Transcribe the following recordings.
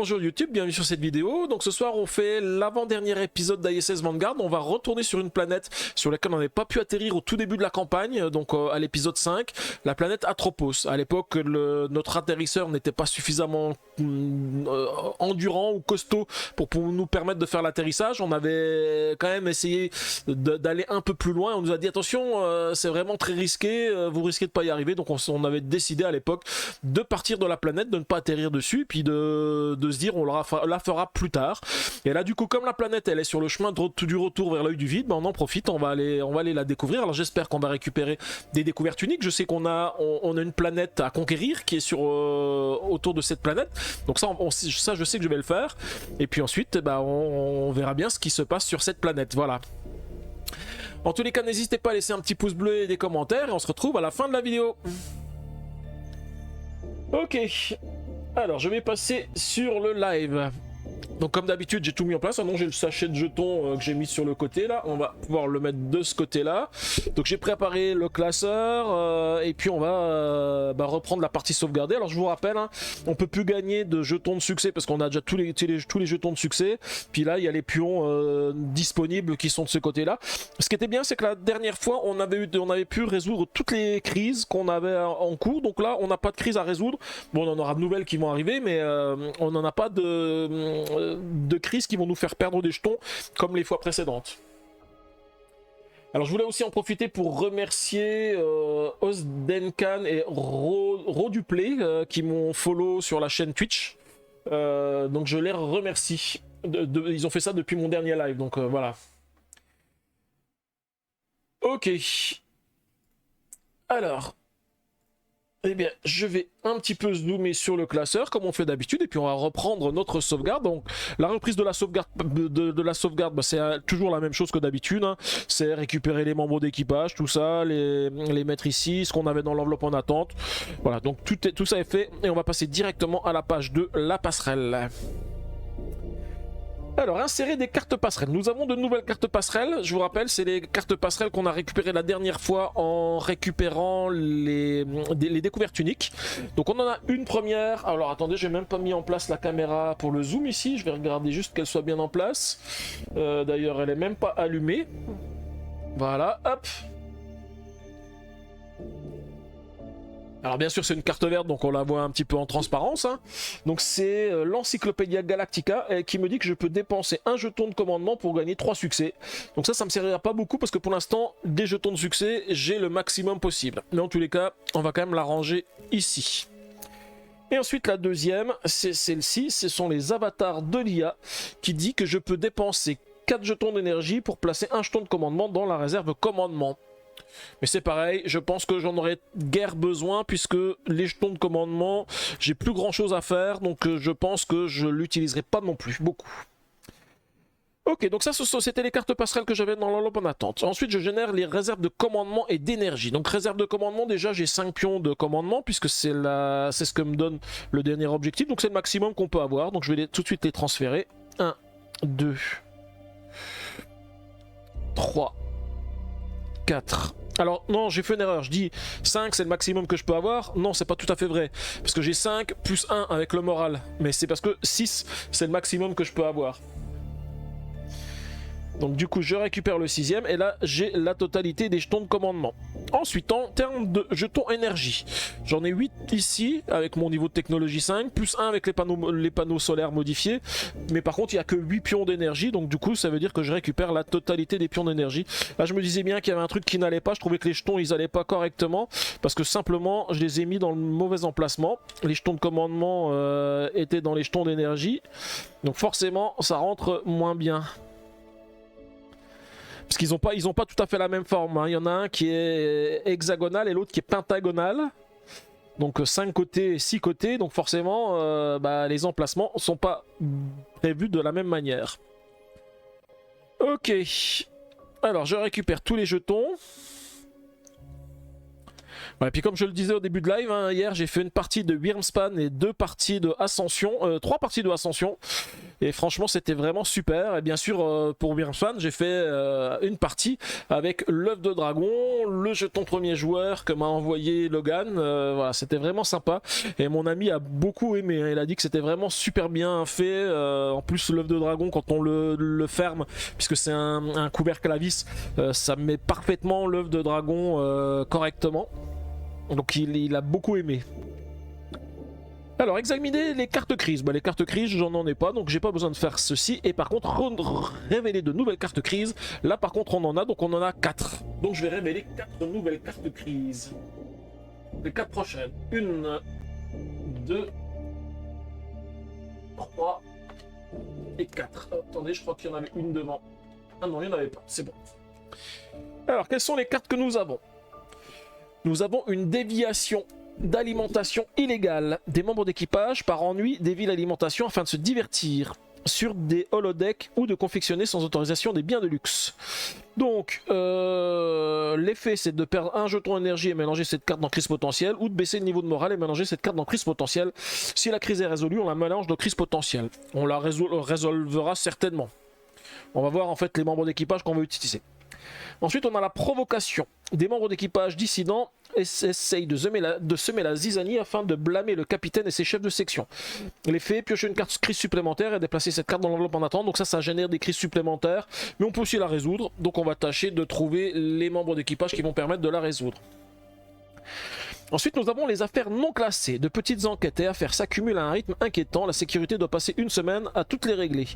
bonjour YouTube, bienvenue sur cette vidéo. Donc ce soir on fait l'avant-dernier épisode d'ISS Vanguard. On va retourner sur une planète sur laquelle on n'avait pas pu atterrir au tout début de la campagne, donc à l'épisode 5, la planète Atropos. À l'époque, notre atterrisseur n'était pas suffisamment endurant ou costaud pour nous permettre de faire l'atterrissage. On avait quand même essayé d'aller un peu plus loin. On nous a dit attention, c'est vraiment très risqué, vous risquez de pas y arriver. Donc on avait décidé à l'époque de partir de la planète, de ne pas atterrir dessus, puis de se dire on la fera plus tard. Et là du coup, comme la planète elle est sur le chemin du retour vers l'œil du vide, ben, on en profite, on va aller la découvrir. Alors j'espère qu'on va récupérer des découvertes uniques. Je sais qu'on a une planète à conquérir qui est autour de cette planète, donc ça je sais que je vais le faire. Et puis ensuite ben, on verra bien ce qui se passe sur cette planète. Voilà. En tous les cas, n'hésitez pas à laisser un petit pouce bleu et des commentaires, et on se retrouve à la fin de la vidéo. Ok, alors je vais passer sur le live. Donc comme d'habitude j'ai tout mis en place. Maintenant j'ai le sachet de jetons que j'ai mis sur le côté là. On va pouvoir le mettre de ce côté là. Donc j'ai préparé le classeur et puis on va reprendre la partie sauvegardée. Alors je vous rappelle, hein, on peut plus gagner de jetons de succès parce qu'on a déjà tous les jetons de succès. Puis là il y a les pions disponibles qui sont de ce côté là. Ce qui était bien, c'est que la dernière fois on avait pu résoudre toutes les crises qu'on avait en cours. Donc là on n'a pas de crise à résoudre. Bon, on en aura de nouvelles qui vont arriver, mais on n'en a pas de crises qui vont nous faire perdre des jetons comme les fois précédentes. Alors je voulais aussi en profiter pour remercier Osdenkan et Roduplay qui m'ont follow sur la chaîne Twitch. Donc je les remercie. Ils ont fait ça depuis mon dernier live, donc voilà. Ok. Alors... Eh bien, je vais un petit peu zoomer sur le classeur comme on fait d'habitude et puis on va reprendre notre sauvegarde. Donc, la reprise de la sauvegarde, bah, c'est toujours la même chose que d'habitude. Hein. C'est récupérer les membres d'équipage, tout ça, les mettre ici, ce qu'on avait dans l'enveloppe en attente. Voilà, donc tout ça est fait et on va passer directement à la page 2, la passerelle. Alors, insérer des cartes passerelles. Nous avons de nouvelles cartes passerelles. Je vous rappelle, c'est les cartes passerelles qu'on a récupérées la dernière fois en récupérant les découvertes uniques. Donc, on en a une première. Alors, attendez, j'ai même pas mis en place la caméra pour le zoom ici. Je vais regarder juste qu'elle soit bien en place. D'ailleurs, elle est même pas allumée. Voilà, hop. Alors bien sûr c'est une carte verte, donc on la voit un petit peu en transparence. Hein. Donc c'est l'Encyclopédia Galactica qui me dit que je peux dépenser un jeton de commandement pour gagner 3 succès. Donc ça me servira pas beaucoup parce que pour l'instant, des jetons de succès, j'ai le maximum possible. Mais en tous les cas, on va quand même la ranger ici. Et ensuite la deuxième, c'est celle-ci, ce sont les avatars de l'IA qui dit que je peux dépenser 4 jetons d'énergie pour placer un jeton de commandement dans la réserve commandement. Mais c'est pareil, je pense que j'en aurais guère besoin puisque les jetons de commandement, j'ai plus grand chose à faire, donc je pense que je l'utiliserai pas non plus, beaucoup. Ok, donc ça c'était les cartes passerelles que j'avais dans l'enveloppe en attente. Ensuite je génère les réserves de commandement et d'énergie. Donc réserve de commandement, déjà j'ai 5 pions de commandement puisque c'est ce que me donne le dernier objectif. Donc c'est le maximum qu'on peut avoir, donc je vais tout de suite les transférer. 1, 2, 3, 4... Alors non, j'ai fait une erreur, je dis 5 c'est le maximum que je peux avoir. Non, c'est pas tout à fait vrai, parce que j'ai 5 plus 1 avec le moral. Mais c'est parce que 6 c'est le maximum que je peux avoir. Donc du coup je récupère le 6ème et là j'ai la totalité des jetons de commandement. Ensuite en termes de jetons énergie, j'en ai 8 ici avec mon niveau de technologie 5, plus 1 avec les panneaux solaires modifiés. Mais par contre il n'y a que 8 pions d'énergie, donc du coup ça veut dire que je récupère la totalité des pions d'énergie. Là je me disais bien qu'il y avait un truc qui n'allait pas, je trouvais que les jetons ils allaient pas correctement, parce que simplement je les ai mis dans le mauvais emplacement. Les jetons de commandement étaient dans les jetons d'énergie, donc forcément ça rentre moins bien. Parce qu'ils ont pas tout à fait la même forme. Hein. Il y en a un qui est hexagonal et l'autre qui est pentagonal. Donc 5 côtés et 6 côtés. Donc forcément, les emplacements ne sont pas prévus de la même manière. Ok. Alors je récupère tous les jetons. Ouais, et puis comme je le disais au début de live, hein, hier j'ai fait une partie de Wyrmspan et 2 parties de Ascension, 3 parties de Ascension, et franchement c'était vraiment super. Et bien sûr pour Wyrmspan j'ai fait une partie avec l'œuf de dragon, le jeton premier joueur que m'a envoyé Logan, voilà, c'était vraiment sympa, et mon ami a beaucoup aimé, hein. Il a dit que c'était vraiment super bien fait, en plus l'œuf de dragon quand on le ferme, puisque c'est un couvercle à vis, ça met parfaitement l'œuf de dragon correctement. Donc il a beaucoup aimé. Alors, examiner les cartes crises. Bah, les cartes crises, j'en ai pas, donc j'ai pas besoin de faire ceci. Et par contre, révéler de nouvelles cartes crises. Là, par contre, on en a, donc on en a 4. Donc je vais révéler 4 nouvelles cartes crises. Les 4 prochaines. 1, 2, 3 et 4. Attendez, je crois qu'il y en avait une devant. Ah non, il n'y en avait pas, c'est bon. Alors, quelles sont les cartes que nous avons ? Nous avons une déviation d'alimentation illégale. Des membres d'équipage par ennui dévient l'alimentation afin de se divertir sur des holodecks ou de confectionner sans autorisation des biens de luxe. Donc, l'effet c'est de perdre un jeton énergie et mélanger cette carte dans crise potentielle, ou de baisser le niveau de morale et mélanger cette carte dans crise potentielle. Si la crise est résolue, on la mélange dans crise potentielle. On la résolvera certainement. On va voir en fait les membres d'équipage qu'on va utiliser. Ensuite, on a la provocation. Des membres d'équipage dissidents essayent de semer la zizanie afin de blâmer le capitaine et ses chefs de section. L'effet, piocher une carte crise supplémentaire et déplacer cette carte dans l'enveloppe en attente. Donc ça génère des crises supplémentaires, mais on peut aussi la résoudre. Donc on va tâcher de trouver les membres d'équipage qui vont permettre de la résoudre. Ensuite, nous avons les affaires non classées. De petites enquêtes et affaires s'accumulent à un rythme inquiétant. La sécurité doit passer une semaine à toutes les régler.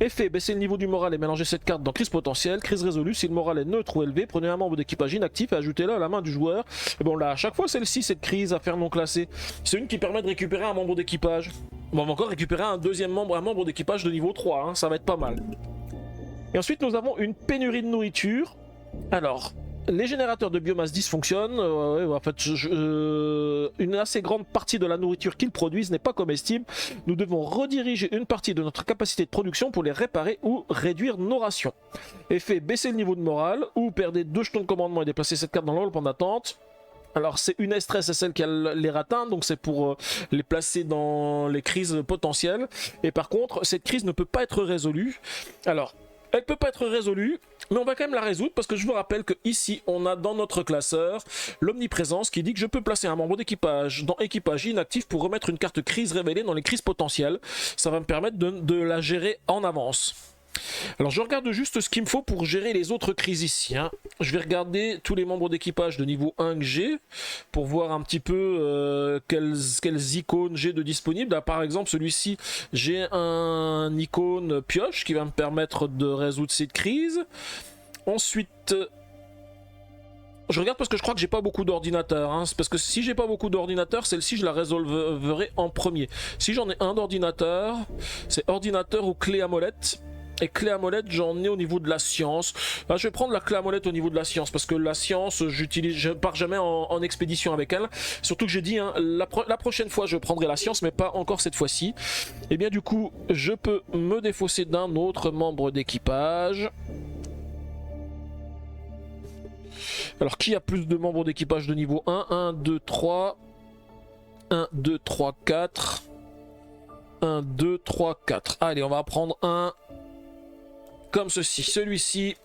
Effet, baisser le niveau du moral et mélanger cette carte dans crise potentielle. Crise résolue, si le moral est neutre ou élevé, prenez un membre d'équipage inactif et ajoutez-le à la main du joueur. Et bon là, à chaque fois celle-ci, cette crise, affaire non classée, c'est une qui permet de récupérer un membre d'équipage. Bon, on va encore récupérer un membre d'équipage de niveau 3, hein, ça va être pas mal. Et ensuite, nous avons une pénurie de nourriture. Alors... les générateurs de biomasse dysfonctionnent, en fait, une assez grande partie de la nourriture qu'ils produisent n'est pas comestible. Nous devons rediriger une partie de notre capacité de production pour les réparer ou réduire nos rations. Effet, baisser le niveau de morale, ou perdez 2 jetons de commandement et déplacer cette carte dans l'enveloppe en attente. Alors c'est une S13, c'est celle qui a les ratins, donc c'est pour les placer dans les crises potentielles. Et par contre, cette crise ne peut pas être résolue. Alors... elle peut pas être résolue, mais on va quand même la résoudre parce que je vous rappelle que ici on a dans notre classeur l'omniprésence qui dit que je peux placer un membre d'équipage dans équipage inactif pour remettre une carte crise révélée dans les crises potentielles. Ça va me permettre de la gérer en avance. Alors je regarde juste ce qu'il me faut pour gérer les autres crises ici, hein. Je vais regarder tous les membres d'équipage de niveau 1 que j'ai pour voir un petit peu quelles icônes j'ai de disponibles. Là, par exemple celui-ci, j'ai un icône pioche qui va me permettre de résoudre cette crise. Ensuite... je regarde parce que je crois que j'ai pas beaucoup d'ordinateurs, hein. Parce que si j'ai pas beaucoup d'ordinateurs, celle-ci je la résolverai en premier. Si j'en ai un d'ordinateur, c'est ordinateur ou clé à molette. Et clé à molette, j'en ai au niveau de la science. Là, je vais prendre la clé à molette au niveau de la science, parce que la science, je pars jamais en expédition avec elle. Surtout que j'ai dit, hein, la prochaine fois, je prendrai la science, mais pas encore cette fois-ci. Et bien du coup, je peux me défausser d'un autre membre d'équipage. Alors, qui a plus de membres d'équipage de niveau 1 ? 1, 2, 3... 1, 2, 3, 4... 1, 2, 3, 4... Allez, on va prendre un... comme ceci. Celui-ci,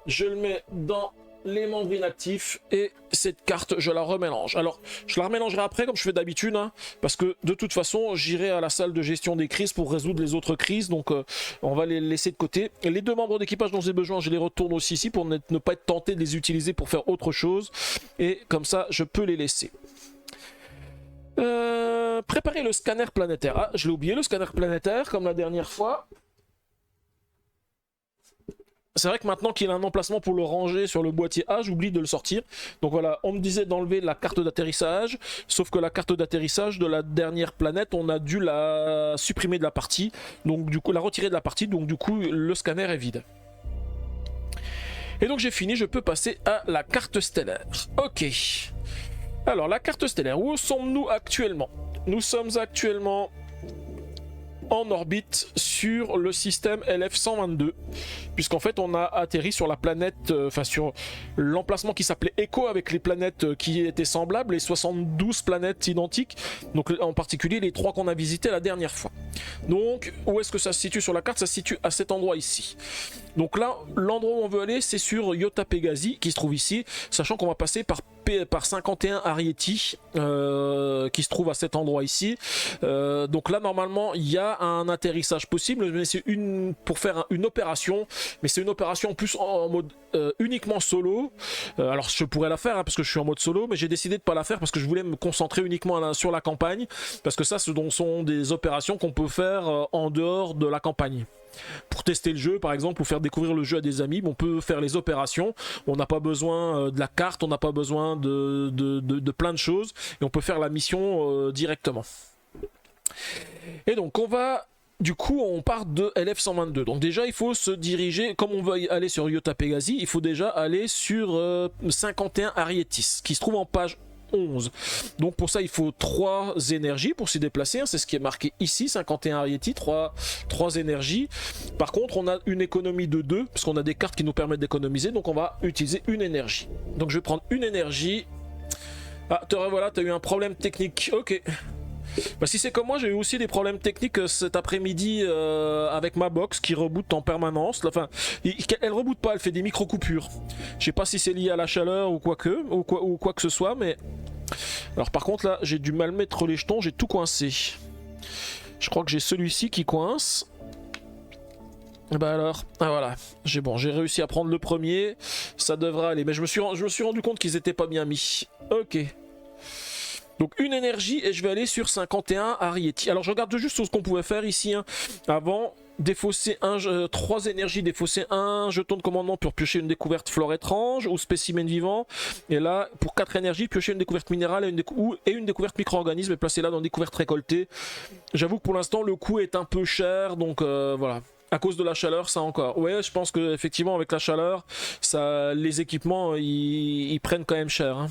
je le mets dans les membres inactifs et cette carte, je la remélange. Alors, je la remélangerai après comme je fais d'habitude, hein, parce que de toute façon, j'irai à la salle de gestion des crises pour résoudre les autres crises, donc on va les laisser de côté. Et les 2 membres d'équipage dont j'ai besoin, je les retourne aussi ici pour ne pas être tenté de les utiliser pour faire autre chose. Et comme ça, je peux les laisser. Préparer le scanner planétaire. Ah, je l'ai oublié, le scanner planétaire, comme la dernière fois. C'est vrai que maintenant qu'il a un emplacement pour le ranger sur le boîtier A, j'oublie de le sortir. Donc voilà, on me disait d'enlever la carte d'atterrissage, sauf que la carte d'atterrissage de la dernière planète, on a dû la supprimer de la partie, donc du coup la retirer de la partie, donc du coup le scanner est vide. Et donc j'ai fini, je peux passer à la carte stellaire. Ok. Alors la carte stellaire, où sommes-nous actuellement ? Nous sommes actuellement en orbite sur le système LF-122, puisqu'en fait on a atterri sur la planète, sur l'emplacement qui s'appelait Echo, avec les planètes qui étaient semblables, les 72 planètes identiques, donc en particulier les 3 qu'on a visitées la dernière fois. Donc où est-ce que ça se situe sur la carte? Ça se situe à cet endroit ici. Donc là, l'endroit où on veut aller, c'est sur Iota Pegasi, qui se trouve ici, sachant qu'on va passer par 51 Arieti, qui se trouve à cet endroit ici. Donc là, normalement, il y a un atterrissage possible, mais c'est pour faire une opération, mais c'est une opération en plus en mode uniquement solo. Alors je pourrais la faire, hein, parce que je suis en mode solo, mais j'ai décidé de pas la faire parce que je voulais me concentrer uniquement sur la campagne, parce que ça, ce sont des opérations qu'on peut faire en dehors de la campagne. Pour tester le jeu par exemple, ou faire découvrir le jeu à des amis, on peut faire les opérations, on n'a pas besoin de la carte, on n'a pas besoin de plein de choses, et on peut faire la mission directement. Et donc du coup on part de LF-122, donc déjà il faut se diriger, comme on veut aller sur Iota Pegasi, il faut déjà aller sur 51 Arietis, qui se trouve en page 11. Donc pour ça il faut 3 énergies pour s'y déplacer, hein, c'est ce qui est marqué ici, 51 Arieti, 3 énergies. Par contre on a une économie de 2, parce qu'on a des cartes qui nous permettent d'économiser, donc on va utiliser une énergie. Donc je vais prendre une énergie. Ah, te revoilà, t'as eu un problème technique, ok. Bah, si c'est comme moi, j'ai eu aussi des problèmes techniques cet après-midi avec ma box qui reboot en permanence. Enfin, elle reboot pas, elle fait des micro-coupures. Je sais pas si c'est lié à la chaleur ou quoi que ce soit, mais... Alors par contre là, j'ai du mal mettre les jetons, j'ai tout coincé. Je crois que j'ai celui-ci qui coince. Bah alors, ah voilà, j'ai réussi à prendre le premier, ça devrait aller. Mais je me suis rendu compte qu'ils étaient pas bien mis. Ok. Donc une énergie et je vais aller sur 51 Arieti. Alors je regarde juste ce qu'on pouvait faire ici, hein. Avant, défausser 3 énergies, défausser un jeton de commandement pour piocher une découverte flore étrange ou spécimen vivant. Et là, pour 4 énergies, piocher une découverte minérale et une découverte micro-organisme et placer là dans découverte récoltée. J'avoue que pour l'instant le coût est un peu cher, donc voilà. À cause de la chaleur, ça encore. Ouais, je pense que effectivement avec la chaleur, les équipements ils prennent quand même cher, hein.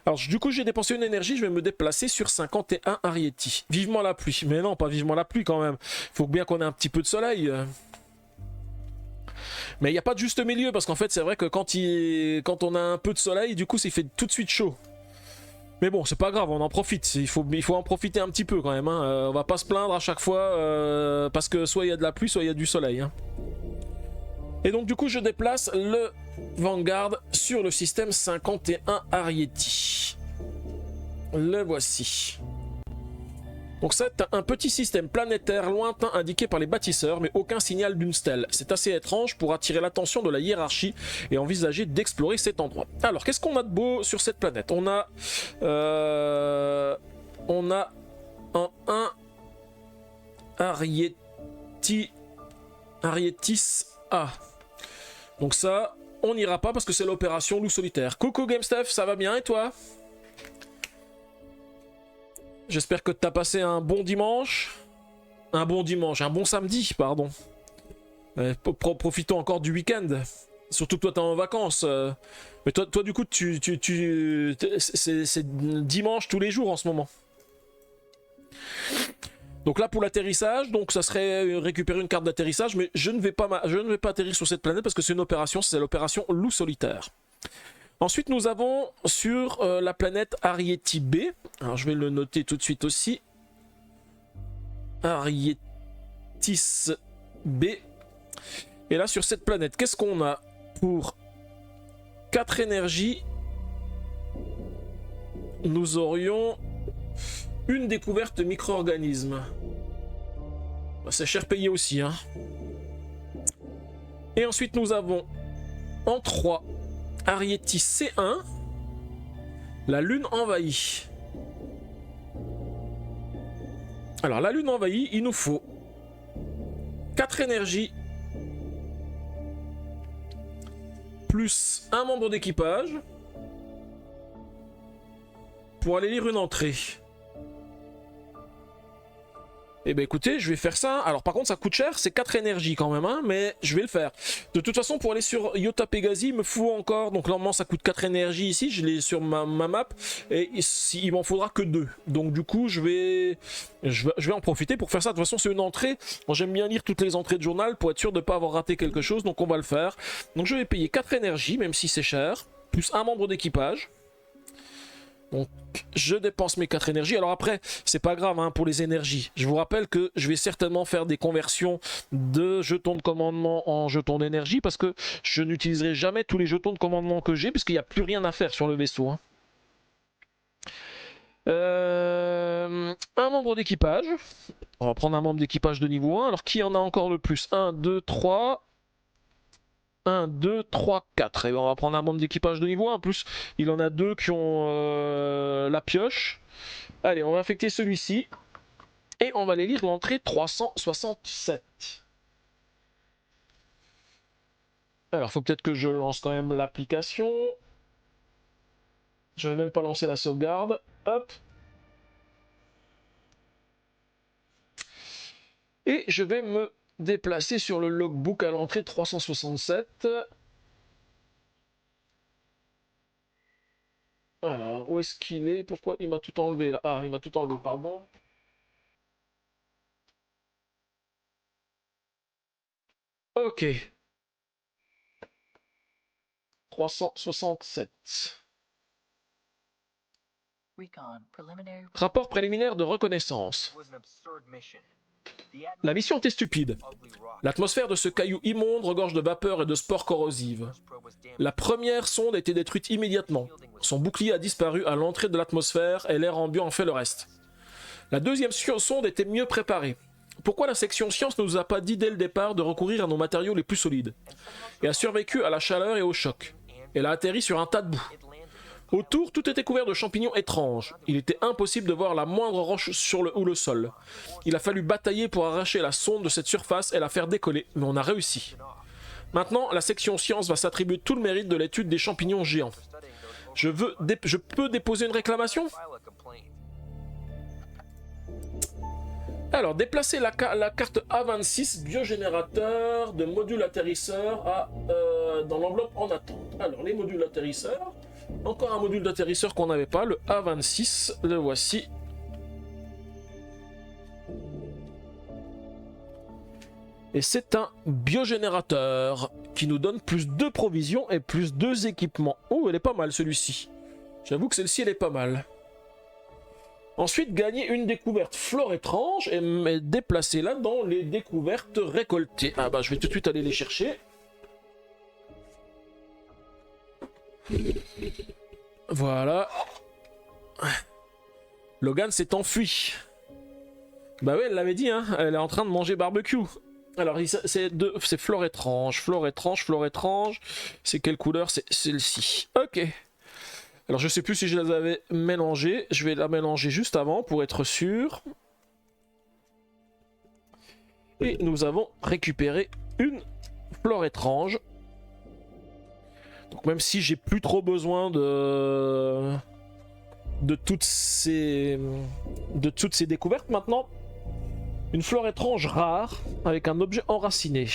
Alors du coup j'ai dépensé une énergie, je vais me déplacer sur 51 Arieti. Vivement la pluie, mais non pas vivement la pluie quand même. Faut bien qu'on ait un petit peu de soleil. Mais il n'y a pas de juste milieu, parce qu'en fait c'est vrai que quand on a un peu de soleil, du coup il fait tout de suite chaud. Mais bon, c'est pas grave, on en profite, il faut en profiter un petit peu quand même, hein. On va pas se plaindre à chaque fois, parce que soit il y a de la pluie, soit il y a du soleil, hein. Et donc du coup je déplace le Vanguard sur le système 51 Arieti. Le voici. Donc c'est un petit système planétaire lointain indiqué par les bâtisseurs, mais aucun signal d'une stèle. C'est assez étrange pour attirer l'attention de la hiérarchie et envisager d'explorer cet endroit. Alors qu'est-ce qu'on a de beau sur cette planète? On a un Arietis A. Donc ça, on n'ira pas parce que c'est l'opération loup solitaire. Coucou GameStuff, ça va bien et toi? J'espère que t'as passé un bon dimanche. Un bon samedi, pardon. Profitons encore du week-end. Surtout que toi t'es en vacances. Mais toi du coup, c'est dimanche tous les jours en ce moment. Donc là pour l'atterrissage, donc ça serait récupérer une carte d'atterrissage, mais je ne vais pas atterrir sur cette planète parce que c'est une opération, c'est l'opération loup solitaire. Ensuite nous avons sur la planète Arieti B, alors je vais le noter tout de suite aussi, Arietis B, et là sur cette planète, qu'est-ce qu'on a? Pour 4 énergies, nous aurions une découverte micro-organisme. Bah, c'est cher payé aussi, hein. Et ensuite nous avons en 3 Arietis C1, la lune envahie. Alors la lune envahie, il nous faut 4 énergies plus un membre d'équipage pour aller lire une entrée. Eh ben écoutez, je vais faire ça. Alors par contre ça coûte cher, c'est 4 énergies quand même, hein, mais je vais le faire. De toute façon pour aller sur Yota Pegasi, il me faut encore, donc normalement ça coûte 4 énergies ici, je l'ai sur ma map, et il m'en faudra que 2. Donc du coup je vais en profiter pour faire ça. De toute façon c'est une entrée, moi j'aime bien lire toutes les entrées de journal pour être sûr de ne pas avoir raté quelque chose, donc on va le faire. Donc je vais payer 4 énergies, même si c'est cher, plus un membre d'équipage. Donc je dépense mes 4 énergies. Alors après c'est pas grave hein, pour les énergies. Je vous rappelle que je vais certainement faire des conversions de jetons de commandement en jetons d'énergie, parce que je n'utiliserai jamais tous les jetons de commandement que j'ai, puisqu'il n'y a plus rien à faire sur le vaisseau hein. Un membre d'équipage. On va prendre un membre d'équipage de niveau 1. Alors qui en a encore le plus? 1, 2, 3... 1, 2, 3, 4. Et on va prendre un membre d'équipage de niveau 1. En plus, il en a 2 qui ont la pioche. Allez, on va affecter celui-ci. Et on va aller lire l'entrée 367. Alors, il faut peut-être que je lance quand même l'application. Je vais même pas lancer la sauvegarde. Hop. Et je vais me déplacer sur le logbook à l'entrée 367. Alors, où est-ce qu'il est? Pourquoi il m'a tout enlevé là? Ah, il m'a tout enlevé, pardon. Ok. 367. Rapport préliminaire de reconnaissance. La mission était stupide. L'atmosphère de ce caillou immonde regorge de vapeur et de spores corrosives. La première sonde a été détruite immédiatement. Son bouclier a disparu à l'entrée de l'atmosphère et l'air ambiant en fait le reste. La deuxième sonde était mieux préparée. Pourquoi la section science ne nous a pas dit dès le départ de recourir à nos matériaux les plus solides? Et a survécu à la chaleur et au choc. Elle a atterri sur un tas de boue. Autour, tout était couvert de champignons étranges. Il était impossible de voir la moindre roche sur le sol. Il a fallu batailler pour arracher la sonde de cette surface et la faire décoller, mais on a réussi. Maintenant, la section science va s'attribuer tout le mérite de l'étude des champignons géants. Je peux déposer une réclamation? Alors, déplacer la carte A26 biogénérateur de module atterrisseur dans l'enveloppe en attente. Alors, les modules atterrisseurs. Encore un module d'atterrisseur qu'on n'avait pas, le A26, le voici. Et c'est un biogénérateur qui nous donne plus 2 provisions et plus 2 équipements. Oh, elle est pas mal celui-ci. J'avoue que celle-ci, elle est pas mal. Ensuite, gagner une découverte flore étrange et me déplacer là dans les découvertes récoltées. Ah bah, je vais tout de suite aller les chercher. Voilà. Logan s'est enfui. Bah ouais, elle l'avait dit, hein. Elle est en train de manger barbecue. Alors, c'est flore étrange, flore étrange, flore étrange. C'est quelle couleur? C'est celle-ci. Ok. Alors, je sais plus si je les avais mélangées. Je vais la mélanger juste avant pour être sûr. Et nous avons récupéré une flore étrange. Donc même si j'ai plus trop besoin de toutes ces découvertes maintenant, une flore étrange rare avec un objet enraciné.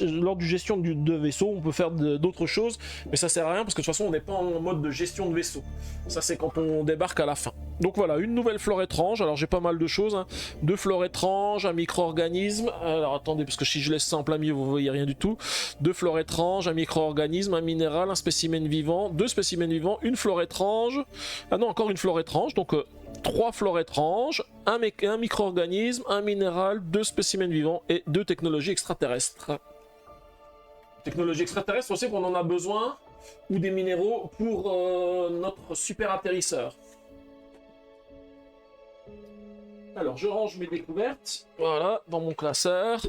Lors du gestion de vaisseau, on peut faire d'autres choses, mais ça sert à rien parce que de toute façon on n'est pas en mode de gestion de vaisseau. Ça c'est quand on débarque à la fin. Donc voilà, une nouvelle flore étrange. Alors j'ai pas mal de choses, hein. 2 flores étranges, un micro-organisme. Alors attendez, parce que si je laisse ça en plein milieu, vous voyez rien du tout. 2 flores étranges, un micro-organisme, un minéral, un spécimen vivant, 2 spécimens vivants, une flore étrange. Ah non, encore une flore étrange. Donc 3 flores étranges, un micro-organisme, un minéral, 2 spécimens vivants et 2 technologies extraterrestres. Technologies extraterrestres, on sait qu'on en a besoin, ou des minéraux pour notre super atterrisseur. Alors, je range mes découvertes, voilà, dans mon classeur,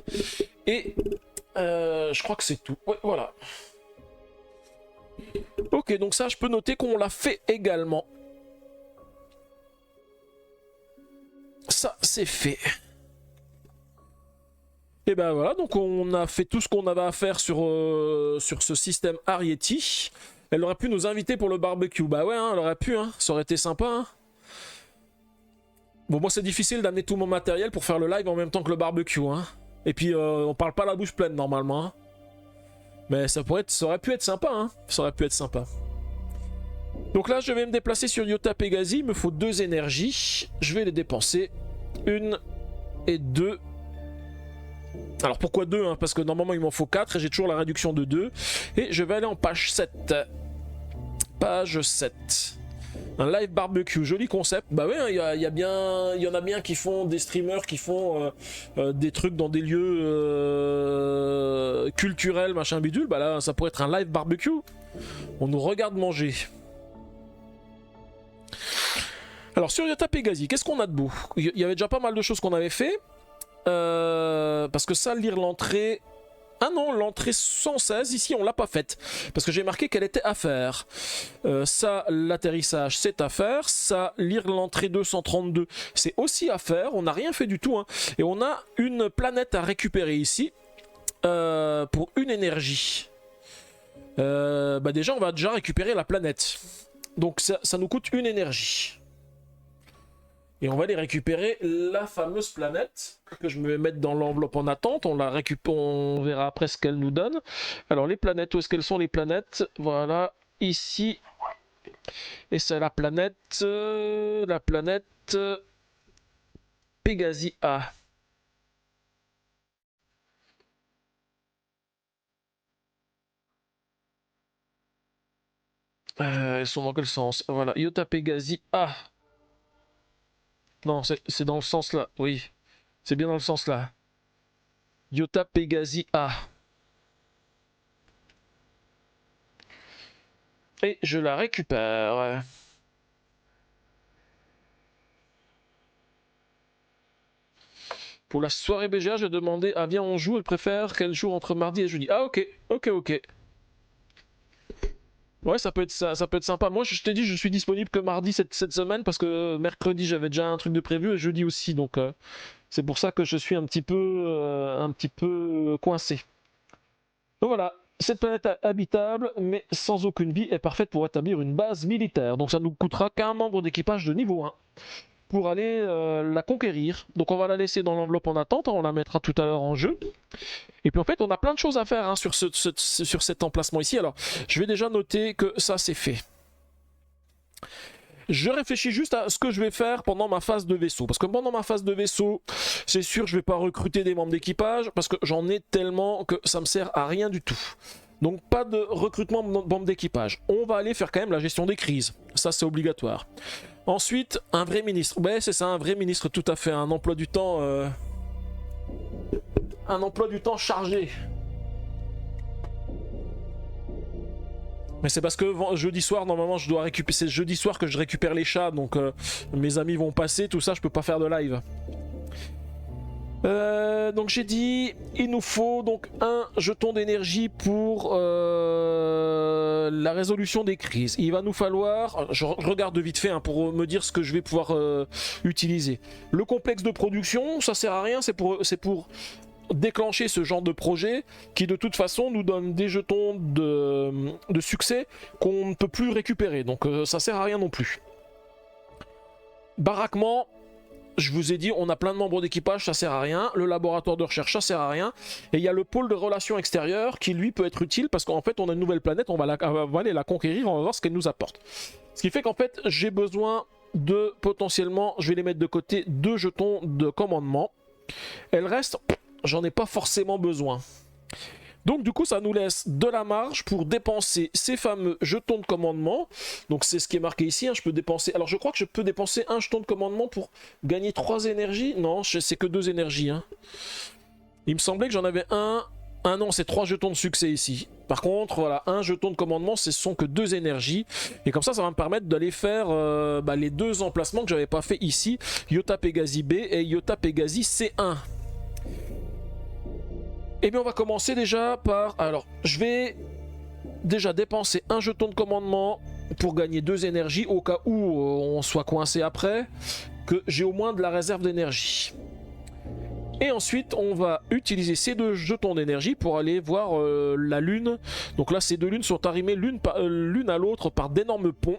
et je crois que c'est tout. Ouais, voilà. Ok, donc ça, je peux noter qu'on l'a fait également. Ça, c'est fait. Et ben voilà, donc on a fait tout ce qu'on avait à faire sur ce système Arrietty. Elle aurait pu nous inviter pour le barbecue. Bah ouais, hein, elle aurait pu, hein, ça aurait été sympa. Hein. Bon, moi c'est difficile d'amener tout mon matériel pour faire le live en même temps que le barbecue, hein. Et puis on parle pas la bouche pleine normalement, hein. Mais ça aurait pu être sympa, hein. Ça aurait pu être sympa. Donc là, je vais me déplacer sur Iota Pegasi. Il me faut 2 énergies. Je vais les dépenser. 1 et 2. Alors pourquoi 2, hein? Parce que normalement il m'en faut 4 et j'ai toujours la réduction de 2. Et je vais aller en page 7. Page 7. Un live barbecue, joli concept. Bah ouais, il y en a bien qui font des streamers qui font des trucs dans des lieux culturels, machin bidule. Bah là, ça pourrait être un live barbecue. On nous regarde manger. Alors sur Iota Pegasi, qu'est-ce qu'on a de beau? Il y avait déjà pas mal de choses qu'on avait fait. Parce que ça, lire l'entrée... Ah non, l'entrée 116, ici, on l'a pas faite. Parce que j'ai marqué qu'elle était à faire. Ça, l'atterrissage, c'est à faire. Ça, lire l'entrée 232, c'est aussi à faire. On n'a rien fait du tout, hein. Et on a une planète à récupérer ici. Pour 1 énergie. Bah déjà, on va déjà récupérer la planète. Donc ça nous coûte 1 énergie. Et on va aller récupérer la fameuse planète que je vais mettre dans l'enveloppe en attente. On la récupère, on verra après ce qu'elle nous donne. Alors les planètes, où est-ce qu'elles sont les planètes? Voilà, ici. Et c'est la planète Pegasi A. Elles sont dans quel sens? Voilà, Iota Pegasi A. Non, c'est dans le sens là, oui. C'est bien dans le sens là. Iota Pegasi A. Et je la récupère. Pour la soirée BGA, je demandais à viens on joue, elle préfère quel jour entre mardi et jeudi. Ah ok. Ouais, ça peut être sympa. Moi, je t'ai dit, je suis disponible que mardi cette semaine parce que mercredi, j'avais déjà un truc de prévu et jeudi aussi. Donc, c'est pour ça que je suis un petit peu coincé. Donc voilà, cette planète habitable, mais sans aucune vie, est parfaite pour établir une base militaire. Donc, ça nous coûtera qu'un membre d'équipage de niveau 1 pour aller la conquérir. Donc, on va la laisser dans l'enveloppe en attente. On la mettra tout à l'heure en jeu. Et puis en fait, on a plein de choses à faire, hein, sur cet emplacement ici. Alors, je vais déjà noter que ça, c'est fait. Je réfléchis juste à ce que je vais faire pendant ma phase de vaisseau. Parce que pendant ma phase de vaisseau, c'est sûr, je ne vais pas recruter des membres d'équipage. Parce que j'en ai tellement que ça me sert à rien du tout. Donc, pas de recrutement de membres d'équipage. On va aller faire quand même la gestion des crises. Ça, c'est obligatoire. Ensuite, un vrai ministre. Ouais, c'est ça, un vrai ministre, tout à fait. Un emploi du temps... Un emploi du temps chargé. Mais c'est parce que jeudi soir, normalement, je dois récupérer. C'est jeudi soir que je récupère les chats, donc mes amis vont passer, tout ça, je peux pas faire de live. Donc j'ai dit, il nous faut donc un jeton d'énergie pour la résolution des crises. Il va nous falloir, je regarde vite fait, hein, pour me dire ce que je vais pouvoir utiliser. Le complexe de production, ça sert à rien, c'est pour déclencher ce genre de projet qui de toute façon nous donne des jetons de succès qu'on ne peut plus récupérer, donc ça sert à rien non plus. Baraquement, je vous ai dit, on a plein de membres d'équipage, ça sert à rien. Le laboratoire de recherche, ça sert à rien. Et il y a le pôle de relations extérieures qui lui peut être utile parce qu'en fait on a une nouvelle planète, on va aller la conquérir, on va voir ce qu'elle nous apporte. Ce qui fait qu'en fait j'ai besoin de potentiellement, je vais les mettre de côté, 2 jetons de commandement. Elle reste... J'en ai pas forcément besoin. Donc du coup ça nous laisse de la marge pour dépenser ces fameux jetons de commandement. Donc c'est ce qui est marqué ici, hein. Je peux dépenser... Alors je crois que je peux dépenser un jeton de commandement pour gagner 3 énergies. Non, c'est que 2 énergies, hein. Il me semblait que j'en avais un... Ah non, c'est 3 jetons de succès ici. Par contre, voilà, un jeton de commandement, ce sont que 2 énergies. Et comme ça va me permettre d'aller faire les 2 emplacements que j'avais pas fait ici. Iota Pegasi B et Iota Pegasi C1. Et bien on va commencer déjà par... Alors, je vais déjà dépenser un jeton de commandement pour gagner 2 énergies au cas où on soit coincé après, que j'ai au moins de la réserve d'énergie. Et ensuite, on va utiliser ces 2 jetons d'énergie pour aller voir la lune. Donc là, ces 2 lunes sont arrimées l'une à l'autre par d'énormes ponts.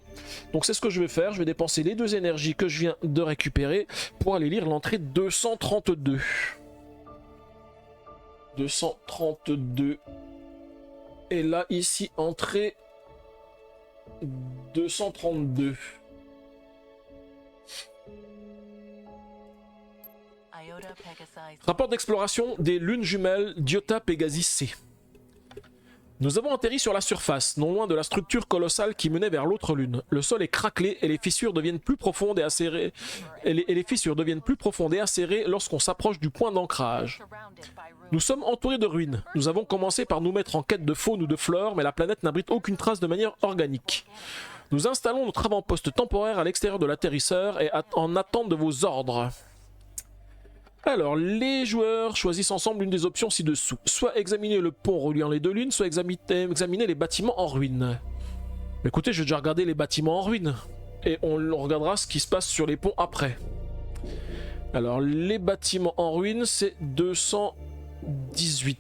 Donc c'est ce que je vais faire. Je vais dépenser les 2 énergies que je viens de récupérer pour aller lire l'entrée 232. 232. Et là, ici, entrée 232. Rapport d'exploration des lunes jumelles d'Iota Pegasi C. Nous avons atterri sur la surface, non loin de la structure colossale qui menait vers l'autre lune. Le sol est craquelé et les fissures deviennent plus profondes et acérées. Les fissures deviennent plus profondes et acérées lorsqu'on s'approche du point d'ancrage. Nous sommes entourés de ruines. Nous avons commencé par nous mettre en quête de faune ou de flore, mais la planète n'abrite aucune trace de manière organique. Nous installons notre avant-poste temporaire à l'extérieur de l'atterrisseur et en attente de vos ordres. Alors, les joueurs choisissent ensemble une des options ci-dessous. Soit examiner le pont reliant les 2 lunes, soit examiner les bâtiments en ruine. Écoutez, je vais déjà regarder les bâtiments en ruine. Et on regardera ce qui se passe sur les ponts après. Alors, les bâtiments en ruine, c'est 218.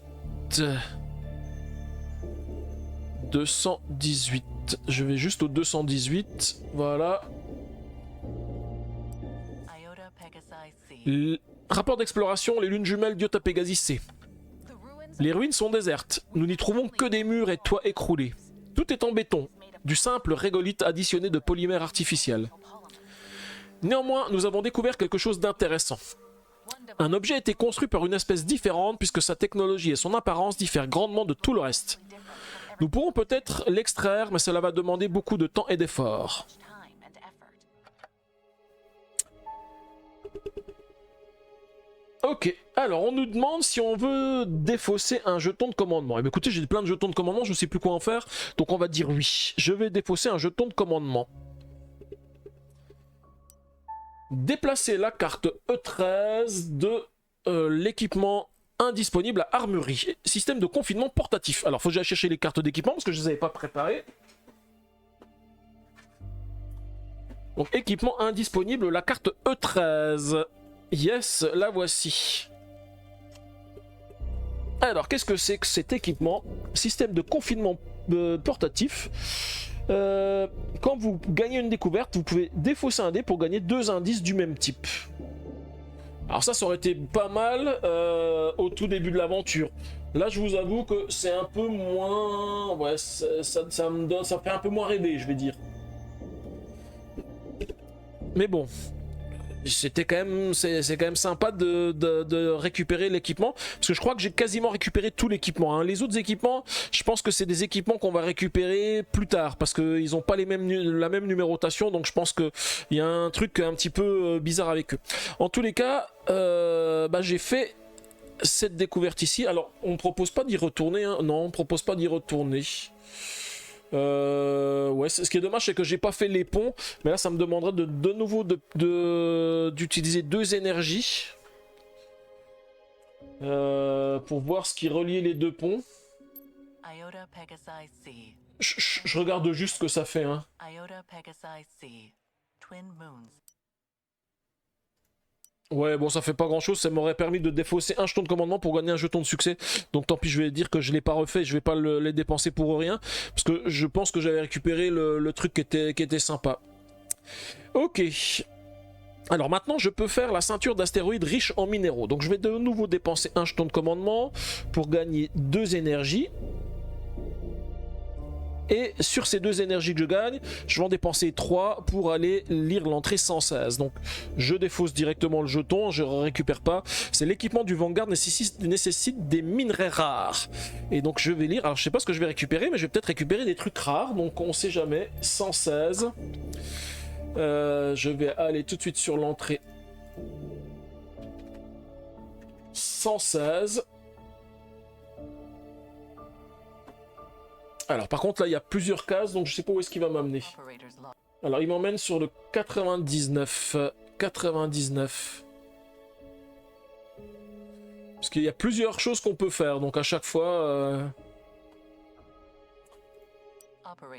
218. Je vais juste au 218. Voilà. Rapport d'exploration, les lunes jumelles d'Iota Pegasi C. Les ruines sont désertes. Nous n'y trouvons que des murs et toits écroulés. Tout est en béton, du simple régolithe additionné de polymère artificiel. Néanmoins, nous avons découvert quelque chose d'intéressant. Un objet a été construit par une espèce différente puisque sa technologie et son apparence diffèrent grandement de tout le reste. Nous pourrons peut-être l'extraire, mais cela va demander beaucoup de temps et d'efforts. Ok, alors on nous demande si on veut défausser un jeton de commandement. Et bien écoutez, j'ai plein de jetons de commandement, je ne sais plus quoi en faire, donc on va dire oui. Je vais défausser un jeton de commandement. Déplacer la carte E13 de l'équipement indisponible à armurerie. Système de confinement portatif. Alors faut que j'aille chercher les cartes d'équipement parce que je ne les avais pas préparées. Donc équipement indisponible, la carte E13. Yes, la voici. Alors, qu'est-ce que c'est que cet équipement? Système de confinement portatif. Quand vous gagnez une découverte, vous pouvez défausser un dé pour gagner 2 indices du même type. Alors ça aurait été pas mal au tout début de l'aventure. Là, je vous avoue que c'est un peu moins... Ouais, ça fait un peu moins rêver, je vais dire. Mais bon... C'était quand même, c'est quand même sympa de récupérer l'équipement, parce que je crois que j'ai quasiment récupéré tout l'équipement. Hein. Les autres équipements, je pense que c'est des équipements qu'on va récupérer plus tard, parce qu'ils n'ont pas la même numérotation, donc je pense qu'il y a un truc un petit peu bizarre avec eux. En tous les cas, j'ai fait cette découverte ici. Alors, on ne propose pas d'y retourner, hein. Non, on ne propose pas d'y retourner. Ouais, ce qui est dommage, c'est que j'ai pas fait les ponts, mais là ça me demanderait de nouveau d'utiliser 2 énergies pour voir ce qui relie les 2 ponts. Je regarde juste ce que ça fait, hein. Ouais, bon, ça fait pas grand chose, ça m'aurait permis de défausser un jeton de commandement pour gagner un jeton de succès. Donc tant pis, je vais dire que je l'ai pas refait, je vais pas les dépenser pour rien. Parce que je pense que j'avais récupéré le truc qui était sympa. Ok. Alors maintenant, je peux faire la ceinture d'astéroïdes riche en minéraux. Donc je vais de nouveau dépenser un jeton de commandement pour gagner 2 énergies. Et sur ces 2 énergies que je gagne, je vais en dépenser 3 pour aller lire l'entrée 116. Donc je défausse directement le jeton, je ne récupère pas. C'est l'équipement du Vanguard nécessite des minerais rares. Et donc je vais lire, alors je sais pas ce que je vais récupérer, mais je vais peut-être récupérer des trucs rares, donc on sait jamais. 116. Je vais aller tout de suite sur l'entrée 116. Alors par contre là il y a plusieurs cases, donc je sais pas où est-ce qu'il va m'amener. Alors il m'emmène sur le 99. 99. Parce qu'il y a plusieurs choses qu'on peut faire, donc à chaque fois...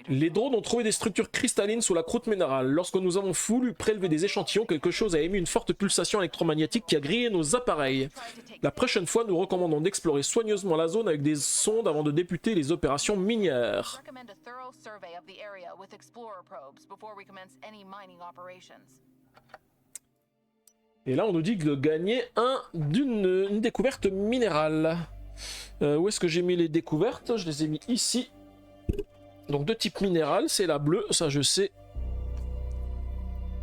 Les drones ont trouvé des structures cristallines sous la croûte minérale. Lorsque nous avons voulu prélever des échantillons, quelque chose a émis une forte pulsation électromagnétique qui a grillé nos appareils. La prochaine fois, nous recommandons d'explorer soigneusement la zone avec des sondes avant de débuter les opérations minières. Et là, on nous dit de gagner une découverte minérale. Où est-ce que j'ai mis les découvertes? Je les ai mis ici. Donc de type minéral, c'est la bleue, ça je sais.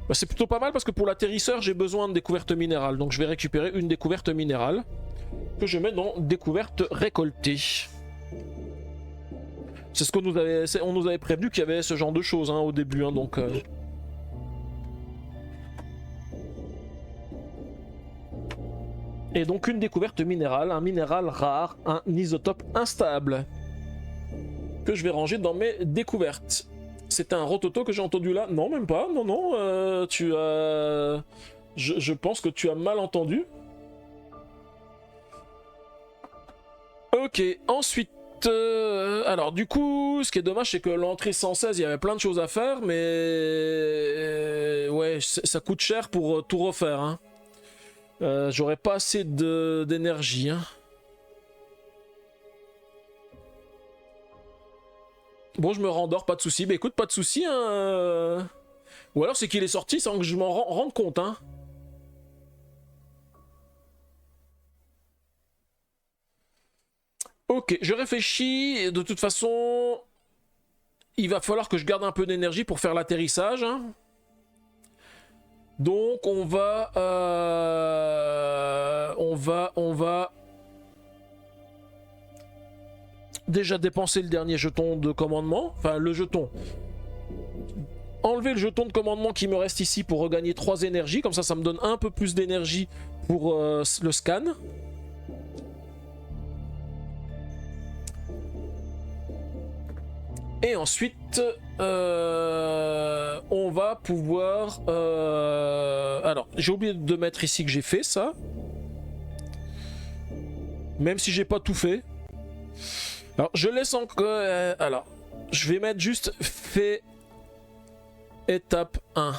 Bah, c'est plutôt pas mal parce que pour l'atterrisseur, j'ai besoin de découverte minérale. Donc je vais récupérer une découverte minérale que je mets dans découverte récoltée. C'est ce qu'on nous avait, on nous avait prévenu qu'il y avait ce genre de choses hein, au début. Hein, donc, Et donc une découverte minérale, un minéral rare, un isotope instable. Que je vais ranger dans mes découvertes. C'était un rototo que j'ai entendu là? Non, même pas. Non, non. Tu as... Je pense que tu as mal entendu. Ok, ensuite... alors, du coup, ce qui est dommage, c'est que l'entrée 116, il y avait plein de choses à faire, mais... ouais, ça coûte cher pour tout refaire. Hein. J'aurais pas assez d'énergie. Hein. Bon, je me rendors, pas de soucis. Bah écoute, pas de soucis. Hein. Ou alors c'est qu'il est sorti sans que je m'en rende compte. Hein. Ok, je réfléchis. De toute façon, il va falloir que je garde un peu d'énergie pour faire l'atterrissage. Hein. Donc on va... On va... déjà dépenser le dernier jeton de commandement, enfin le jeton. Enlever le jeton de commandement qui me reste ici pour regagner 3 énergies, comme ça me donne un peu plus d'énergie pour le scan. Et ensuite, on va pouvoir... alors, j'ai oublié de mettre ici que j'ai fait ça. Même si j'ai pas tout fait. Alors, je laisse encore... alors, je vais mettre juste fait étape 1.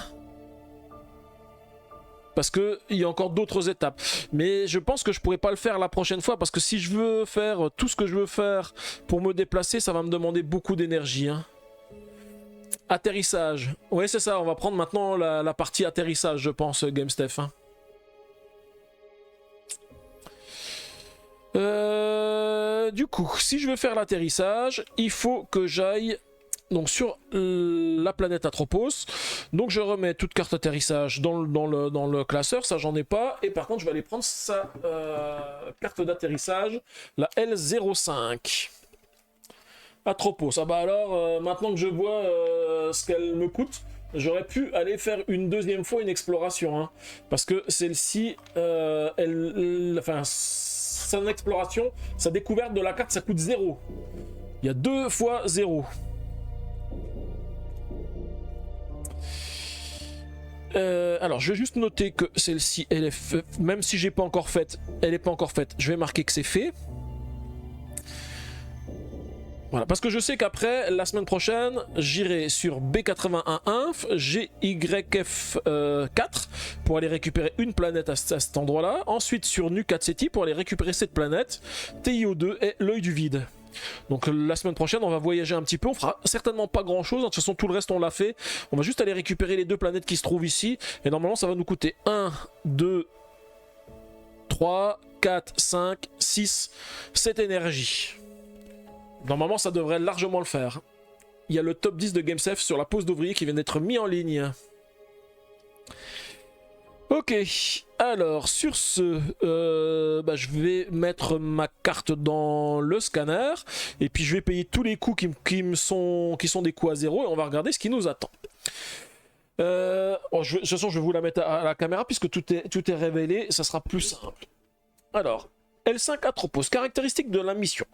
Parce qu'il y a encore d'autres étapes. Mais je pense que je pourrais pas le faire la prochaine fois. Parce que si je veux faire tout ce que je veux faire pour me déplacer, ça va me demander beaucoup d'énergie. Hein. Atterrissage. Ouais, c'est ça. On va prendre maintenant la partie atterrissage, je pense, GameStef. Hein. Du coup, si je veux faire l'atterrissage, il faut que j'aille donc sur la planète Atropos. Donc je remets toute carte atterrissage dans le classeur, ça j'en ai pas. Et par contre, je vais aller prendre sa carte d'atterrissage, la L05. Atropos. Ah bah alors, maintenant que je vois ce qu'elle me coûte, j'aurais pu aller faire une deuxième fois une exploration. Hein, parce que celle-ci, enfin... son exploration, sa découverte de la carte, ça coûte 0. Il y a 2 fois 0. Alors, je vais juste noter que celle-ci, elle est même si j'ai pas encore faite, elle est pas encore faite. Je vais marquer que c'est fait. Voilà, parce que je sais qu'après, la semaine prochaine, j'irai sur B81-Inf, GYF4 pour aller récupérer une planète à cet endroit-là. Ensuite sur Nu 4 Ceti pour aller récupérer cette planète, TIO2 et l'œil du vide. Donc la semaine prochaine, on va voyager un petit peu. On fera certainement pas grand-chose. De toute façon, tout le reste, on l'a fait. On va juste aller récupérer les 2 planètes qui se trouvent ici. Et normalement, ça va nous coûter 1, 2, 3, 4, 5, 6, 7 énergies. Normalement, ça devrait largement le faire. Il y a le top 10 de GameStef sur la pause d'ouvrier qui vient d'être mis en ligne. Ok, alors sur ce, je vais mettre ma carte dans le scanner et puis je vais payer tous les coûts qui sont des coûts à 0 et on va regarder ce qui nous attend. De toute façon, je vais vous la mettre à la caméra puisque tout est révélé, ça sera plus simple. Alors, L5 Atropos, caractéristique de la mission.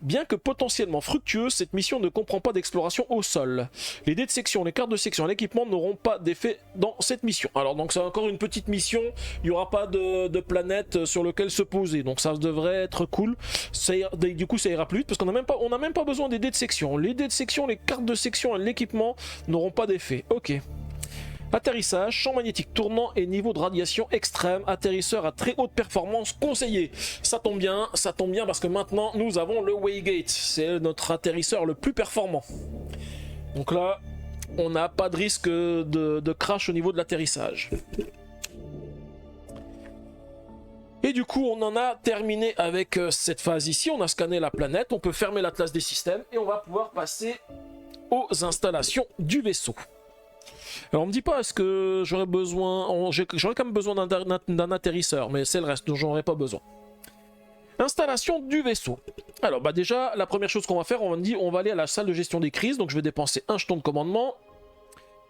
Bien que potentiellement fructueuse, cette mission ne comprend pas d'exploration au sol. Les dés de section, les cartes de section, l'équipement n'auront pas d'effet dans cette mission. Alors donc c'est encore une petite mission, il n'y aura pas de planète sur laquelle se poser, donc ça devrait être cool. Du coup ça ira plus vite parce qu'on n'a même pas besoin des dés de section. Les dés de section, les cartes de section et l'équipement n'auront pas d'effet. Ok. Atterrissage, champ magnétique tournant et niveau de radiation extrême, atterrisseur à très haute performance conseillé. Ça tombe bien parce que maintenant nous avons le Waygate, c'est notre atterrisseur le plus performant. Donc là, on n'a pas de risque de crash au niveau de l'atterrissage. Et du coup, on en a terminé avec cette phase ici, on a scanné la planète, on peut fermer l'atlas des systèmes et on va pouvoir passer aux installations du vaisseau. Alors on me dit pas est-ce que j'aurais besoin, j'aurais quand même besoin d'un atterrisseur, mais c'est le reste dont j'en aurais pas besoin. Installation du vaisseau. Alors bah déjà la première chose qu'on va faire, on va aller à la salle de gestion des crises, donc je vais dépenser un jeton de commandement,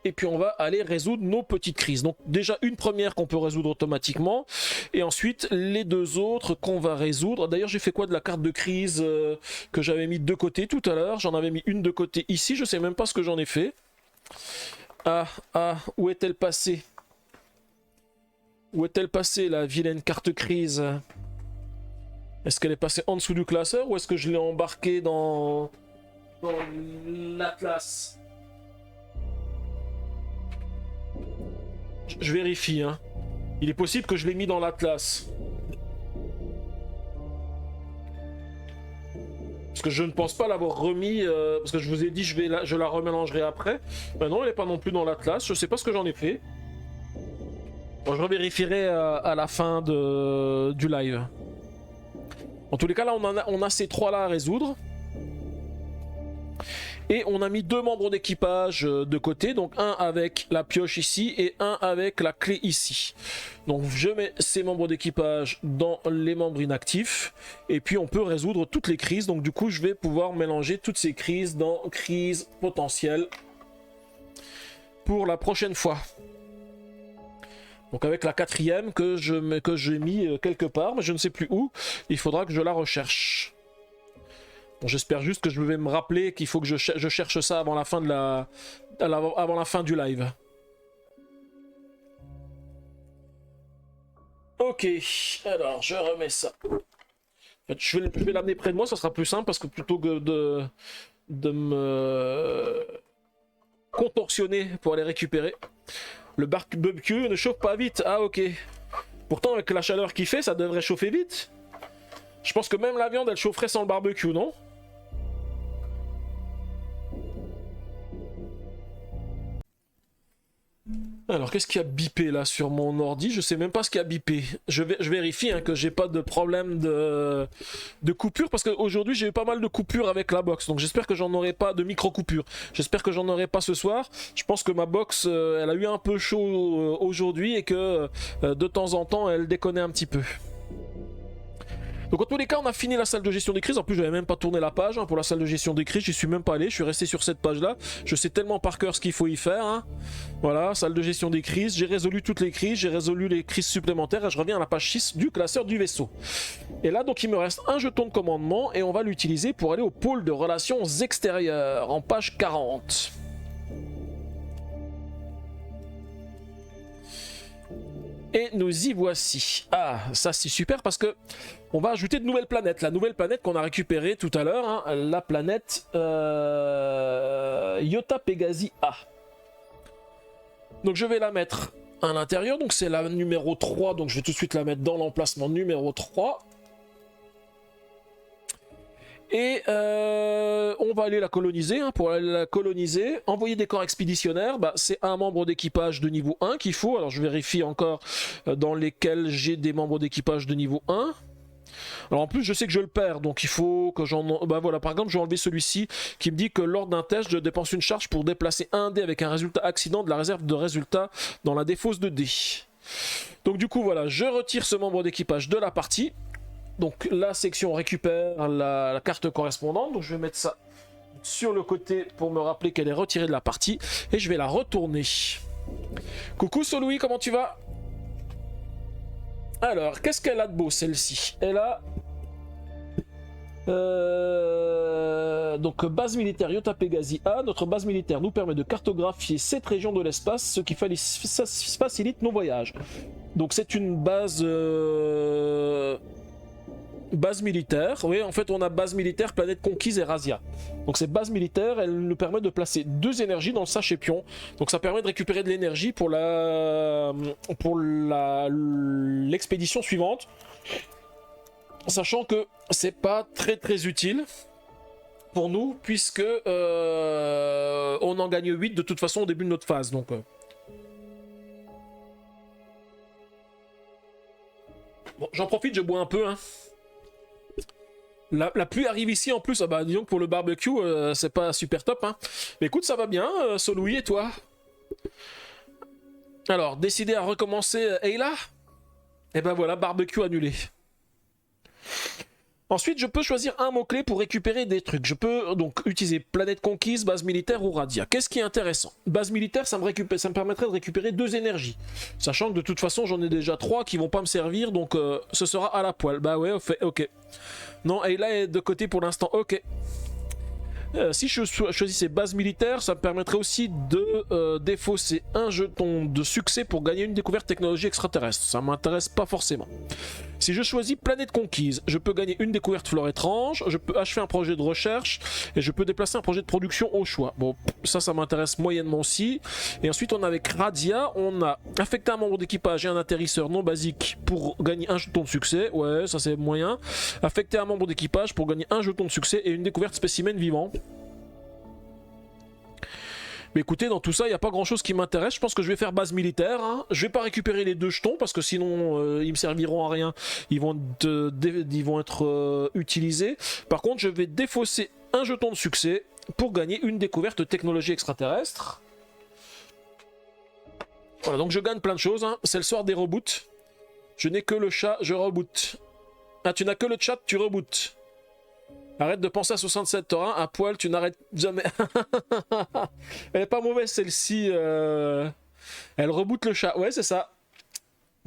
et puis on va aller résoudre nos petites crises. Donc déjà une première qu'on peut résoudre automatiquement, et ensuite les deux autres qu'on va résoudre. D'ailleurs j'ai fait quoi de la carte de crise que j'avais mis de côté tout à l'heure, j'en avais mis une de côté ici, je sais même pas ce que j'en ai fait. Où est-elle passée? Où est-elle passée, la vilaine carte crise? Est-ce qu'elle est passée en dessous du classeur ou est-ce que je l'ai embarquée dans l'Atlas? Je vérifie, hein. Il est possible que je l'ai mis dans l'Atlas. Parce que je ne pense pas l'avoir remis, parce que je vous ai dit je la remélangerai après. Ben non, elle n'est pas non plus dans l'Atlas, je sais pas ce que j'en ai fait. Bon, je revérifierai à la fin du live. En tous les cas, là, on a ces trois-là à résoudre. Et on a mis deux membres d'équipage de côté, donc un avec la pioche ici et un avec la clé ici. Donc je mets ces membres d'équipage dans les membres inactifs et puis on peut résoudre toutes les crises. Donc du coup je vais pouvoir mélanger toutes ces crises dans crises potentielles pour la prochaine fois. Donc avec la quatrième que j'ai mis quelque part, mais je ne sais plus où, il faudra que je la recherche. Bon, j'espère juste que je vais me rappeler qu'il faut que je cherche ça avant la fin avant la fin du live. Ok, alors je remets ça. En fait, je vais l'amener près de moi, ça sera plus simple parce que plutôt que de me contorsionner pour aller récupérer. Le barbecue ne chauffe pas vite. Ah ok. Pourtant avec la chaleur qu'il fait, ça devrait chauffer vite. Je pense que même la viande elle chaufferait sans le barbecue, non? Alors qu'est-ce qui a bipé là sur mon ordi? Je sais même pas ce qui a bipé. Je vérifie hein, que j'ai pas de problème de coupure parce qu'aujourd'hui j'ai eu pas mal de coupures avec la box. Donc j'espère que j'en aurai pas de micro-coupures. J'espère que j'en aurai pas ce soir. Je pense que ma box elle a eu un peu chaud aujourd'hui et que de temps en temps elle déconne un petit peu. Donc en tous les cas on a fini la salle de gestion des crises. En plus j'avais même pas tourné la page hein, pour la salle de gestion des crises. J'y suis même pas allé, je suis resté sur cette page là. Je sais tellement par cœur ce qu'il faut y faire hein. Voilà, salle de gestion des crises. J'ai résolu toutes les crises, j'ai résolu les crises supplémentaires. Et je reviens à la page 6 du classeur du vaisseau. Et là donc il me reste un jeton de commandement. Et on va l'utiliser pour aller au pôle de relations extérieures en page 40. Et nous y voici. Ah, ça c'est super parce que on va ajouter de nouvelles planètes. La nouvelle planète qu'on a récupérée tout à l'heure, hein, la planète Iota Pegasi A. Donc je vais la mettre à l'intérieur. Donc c'est la numéro 3. Donc je vais tout de suite la mettre dans l'emplacement numéro 3. Et on va aller la coloniser. Hein. Pour aller la coloniser, envoyer des corps expéditionnaires, bah, c'est un membre d'équipage de niveau 1 qu'il faut. Alors je vérifie encore dans lesquels j'ai des membres d'équipage de niveau 1. Alors en plus je sais que je le perds, donc il faut que j'en... Bah voilà, par exemple je vais enlever celui-ci qui me dit que lors d'un test je dépense une charge pour déplacer un dé avec un résultat accident de la réserve de résultats dans la défausse de dés. Donc du coup voilà, je retire ce membre d'équipage de la partie. Donc la section récupère la carte correspondante, donc je vais mettre ça sur le côté pour me rappeler qu'elle est retirée de la partie et je vais la retourner. Coucou Soloui, comment tu vas? Alors, qu'est-ce qu'elle a de beau celle-ci? Elle a Donc base militaire Iota Pegasi A, notre base militaire nous permet de cartographier cette région de l'espace, ce qui facilite nos voyages. Donc c'est une base base militaire. Oui, en fait on a base militaire, planète conquise et Razia. Donc cette base militaire, elle nous permet de placer 2 énergies dans le Sachépion. Donc ça permet de récupérer de l'énergie pour l'expédition suivante. Sachant que c'est pas très utile pour nous, puisque on en gagne 8 de toute façon au début de notre phase. Donc bon, j'en profite, je bois un peu. Hein. La pluie arrive ici en plus. Ah bah disons que pour le barbecue, c'est pas super top. Hein. Mais écoute, ça va bien, Soloui, et toi? Alors, décidé à recommencer Ayla? Et ben voilà, barbecue annulé. Ensuite, je peux choisir un mot-clé pour récupérer des trucs. Je peux donc utiliser planète conquise, base militaire ou Radia. Qu'est-ce qui est intéressant? Base militaire, ça me permettrait de récupérer 2 énergies. Sachant que de toute façon, j'en ai déjà 3 qui vont pas me servir, donc ce sera à la poêle. Bah ouais, ok. Non, et là est de côté pour l'instant, ok. Si je choisissais base militaire, ça me permettrait aussi de défausser un jeton de succès pour gagner une découverte technologie extraterrestre. Ça m'intéresse pas forcément. Si je choisis planète conquise, je peux gagner une découverte flore étrange, je peux achever un projet de recherche et je peux déplacer un projet de production au choix. Bon, ça m'intéresse moyennement aussi. Et ensuite, on a avec Radia, on a affecté un membre d'équipage et un atterrisseur non basique pour gagner un jeton de succès. Ouais, ça c'est moyen. Affecter un membre d'équipage pour gagner un jeton de succès et une découverte spécimen vivant. Mais écoutez, dans tout ça, il n'y a pas grand chose qui m'intéresse. Je pense que je vais faire base militaire. Hein. Je vais pas récupérer les 2 jetons parce que sinon ils me serviront à rien. Ils vont être utilisés. Par contre, je vais défausser un jeton de succès pour gagner une découverte de technologie extraterrestre. Voilà, donc je gagne plein de choses. Hein. C'est le soir des reboots. Je n'ai que le chat, je reboot. Ah, tu n'as que le chat, tu rebootes. Arrête de penser à 67 Torin, à poil, tu n'arrêtes jamais. Elle est pas mauvaise celle-ci. Elle reboot le chat. Ouais, c'est ça.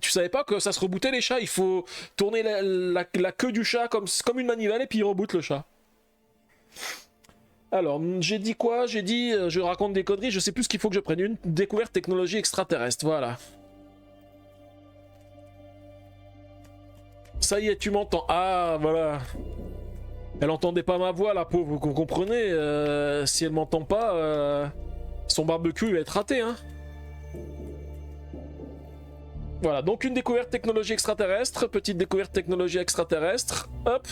Tu savais pas que ça se rebootait les chats? Il faut tourner la queue du chat comme une manivelle et puis il reboot le chat. Alors, j'ai dit quoi? J'ai dit, je raconte des conneries, je sais plus ce qu'il faut que je prenne. Une découverte technologie extraterrestre, voilà. Ça y est, tu m'entends. Ah, voilà. Elle entendait pas ma voix, la pauvre, vous comprenez, si elle m'entend pas, son barbecue va être raté, hein. Voilà, donc une découverte technologie extraterrestre, petite découverte technologie extraterrestre, hop.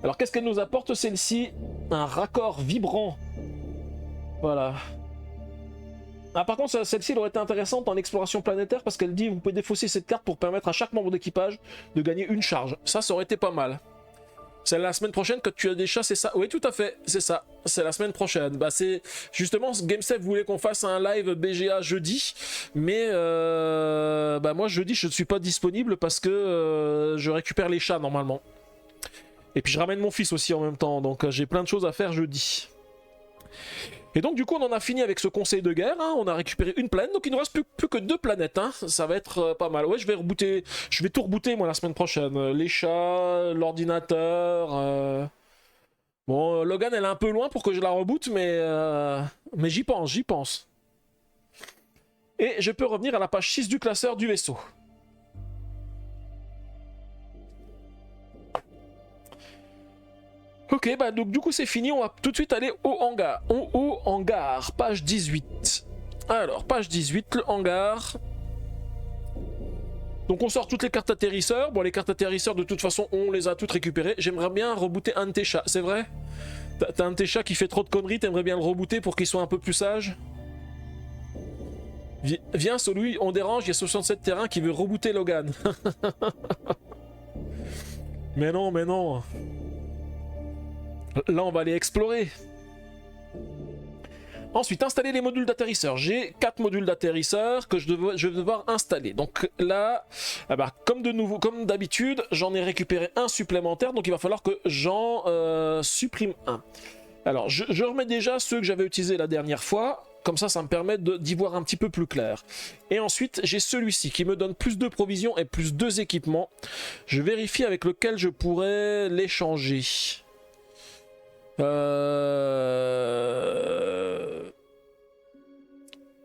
Alors qu'est-ce qu'elle nous apporte celle-ci? Un raccord vibrant. Voilà. Ah, par contre, celle-ci aurait été intéressante en exploration planétaire parce qu'elle dit vous pouvez défausser cette carte pour permettre à chaque membre d'équipage de gagner une charge. Ça aurait été pas mal. C'est la semaine prochaine que tu as des chats, c'est ça? Oui, tout à fait, c'est ça. C'est la semaine prochaine. Bah, c'est justement, GameStep voulait qu'on fasse un live BGA jeudi, mais bah moi jeudi je ne suis pas disponible parce que je récupère les chats normalement. Et puis je ramène mon fils aussi en même temps, donc j'ai plein de choses à faire jeudi. Et donc du coup on en a fini avec ce conseil de guerre, hein. On a récupéré une planète, donc il nous reste plus que 2 planètes, hein. Ça va être pas mal. Ouais, je vais tout rebooter moi la semaine prochaine. Les chats, l'ordinateur... Bon, Logan elle est un peu loin pour que je la reboote, mais j'y pense. Et je peux revenir à la page 6 du classeur du vaisseau. Ok, bah donc du coup c'est fini, on va tout de suite aller au hangar. Au hangar, page 18. Alors, page 18, le hangar. Donc on sort toutes les cartes atterrisseurs. Bon, les cartes atterrisseurs de toute façon on les a toutes récupérées. J'aimerais bien rebooter un de tes chats, c'est vrai? T'as un de tes chats qui fait trop de conneries, t'aimerais bien le rebooter pour qu'il soit un peu plus sage? Viens, celui, on dérange, il y a 67 terrains qui veut rebooter Logan. Mais non, mais non. Là, on va aller explorer. Ensuite, installer les modules d'atterrisseur. J'ai 4 modules d'atterrisseur que je vais devoir installer. Donc là, comme d'habitude, j'en ai récupéré un supplémentaire. Donc il va falloir que j'en supprime un. Alors, je remets déjà ceux que j'avais utilisés la dernière fois. Comme ça me permet d'y voir un petit peu plus clair. Et ensuite, j'ai celui-ci qui me donne plus de provisions et plus 2 équipements. Je vérifie avec lequel je pourrais l'échanger.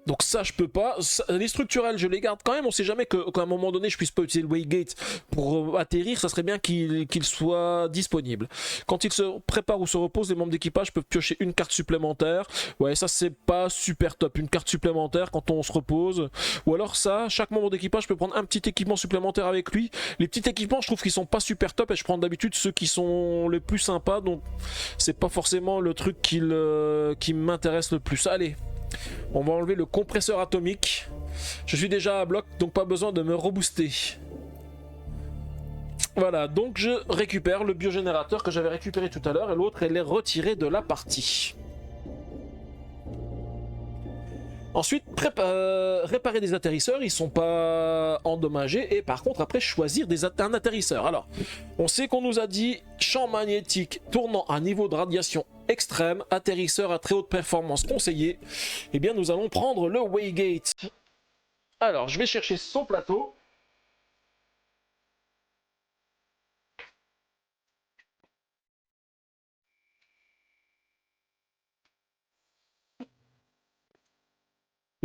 Donc ça je peux pas, les structurels je les garde quand même, on sait jamais qu'à un moment donné je puisse pas utiliser le Waygate pour atterrir, ça serait bien qu'il soit disponible. Quand il se prépare ou se repose, les membres d'équipage peuvent piocher une carte supplémentaire, ouais ça c'est pas super top, une carte supplémentaire quand on se repose, ou alors ça, chaque membre d'équipage peut prendre un petit équipement supplémentaire avec lui. Les petits équipements je trouve qu'ils sont pas super top et je prends d'habitude ceux qui sont les plus sympas, donc c'est pas forcément le truc qui m'intéresse le plus. Allez, on va enlever le compresseur atomique. Je suis déjà à bloc, donc pas besoin de me rebooster. Voilà, donc je récupère le biogénérateur que j'avais récupéré tout à l'heure et l'autre elle est retirée de la partie. Ensuite, réparer des atterrisseurs, ils sont pas endommagés. Et par contre, après, choisir un atterrisseur. Alors, on sait qu'on nous a dit champ magnétique tournant à niveau de radiation extrême, atterrisseur à très haute performance conseillé. Eh bien, nous allons prendre le Waygate. Alors, je vais chercher son plateau.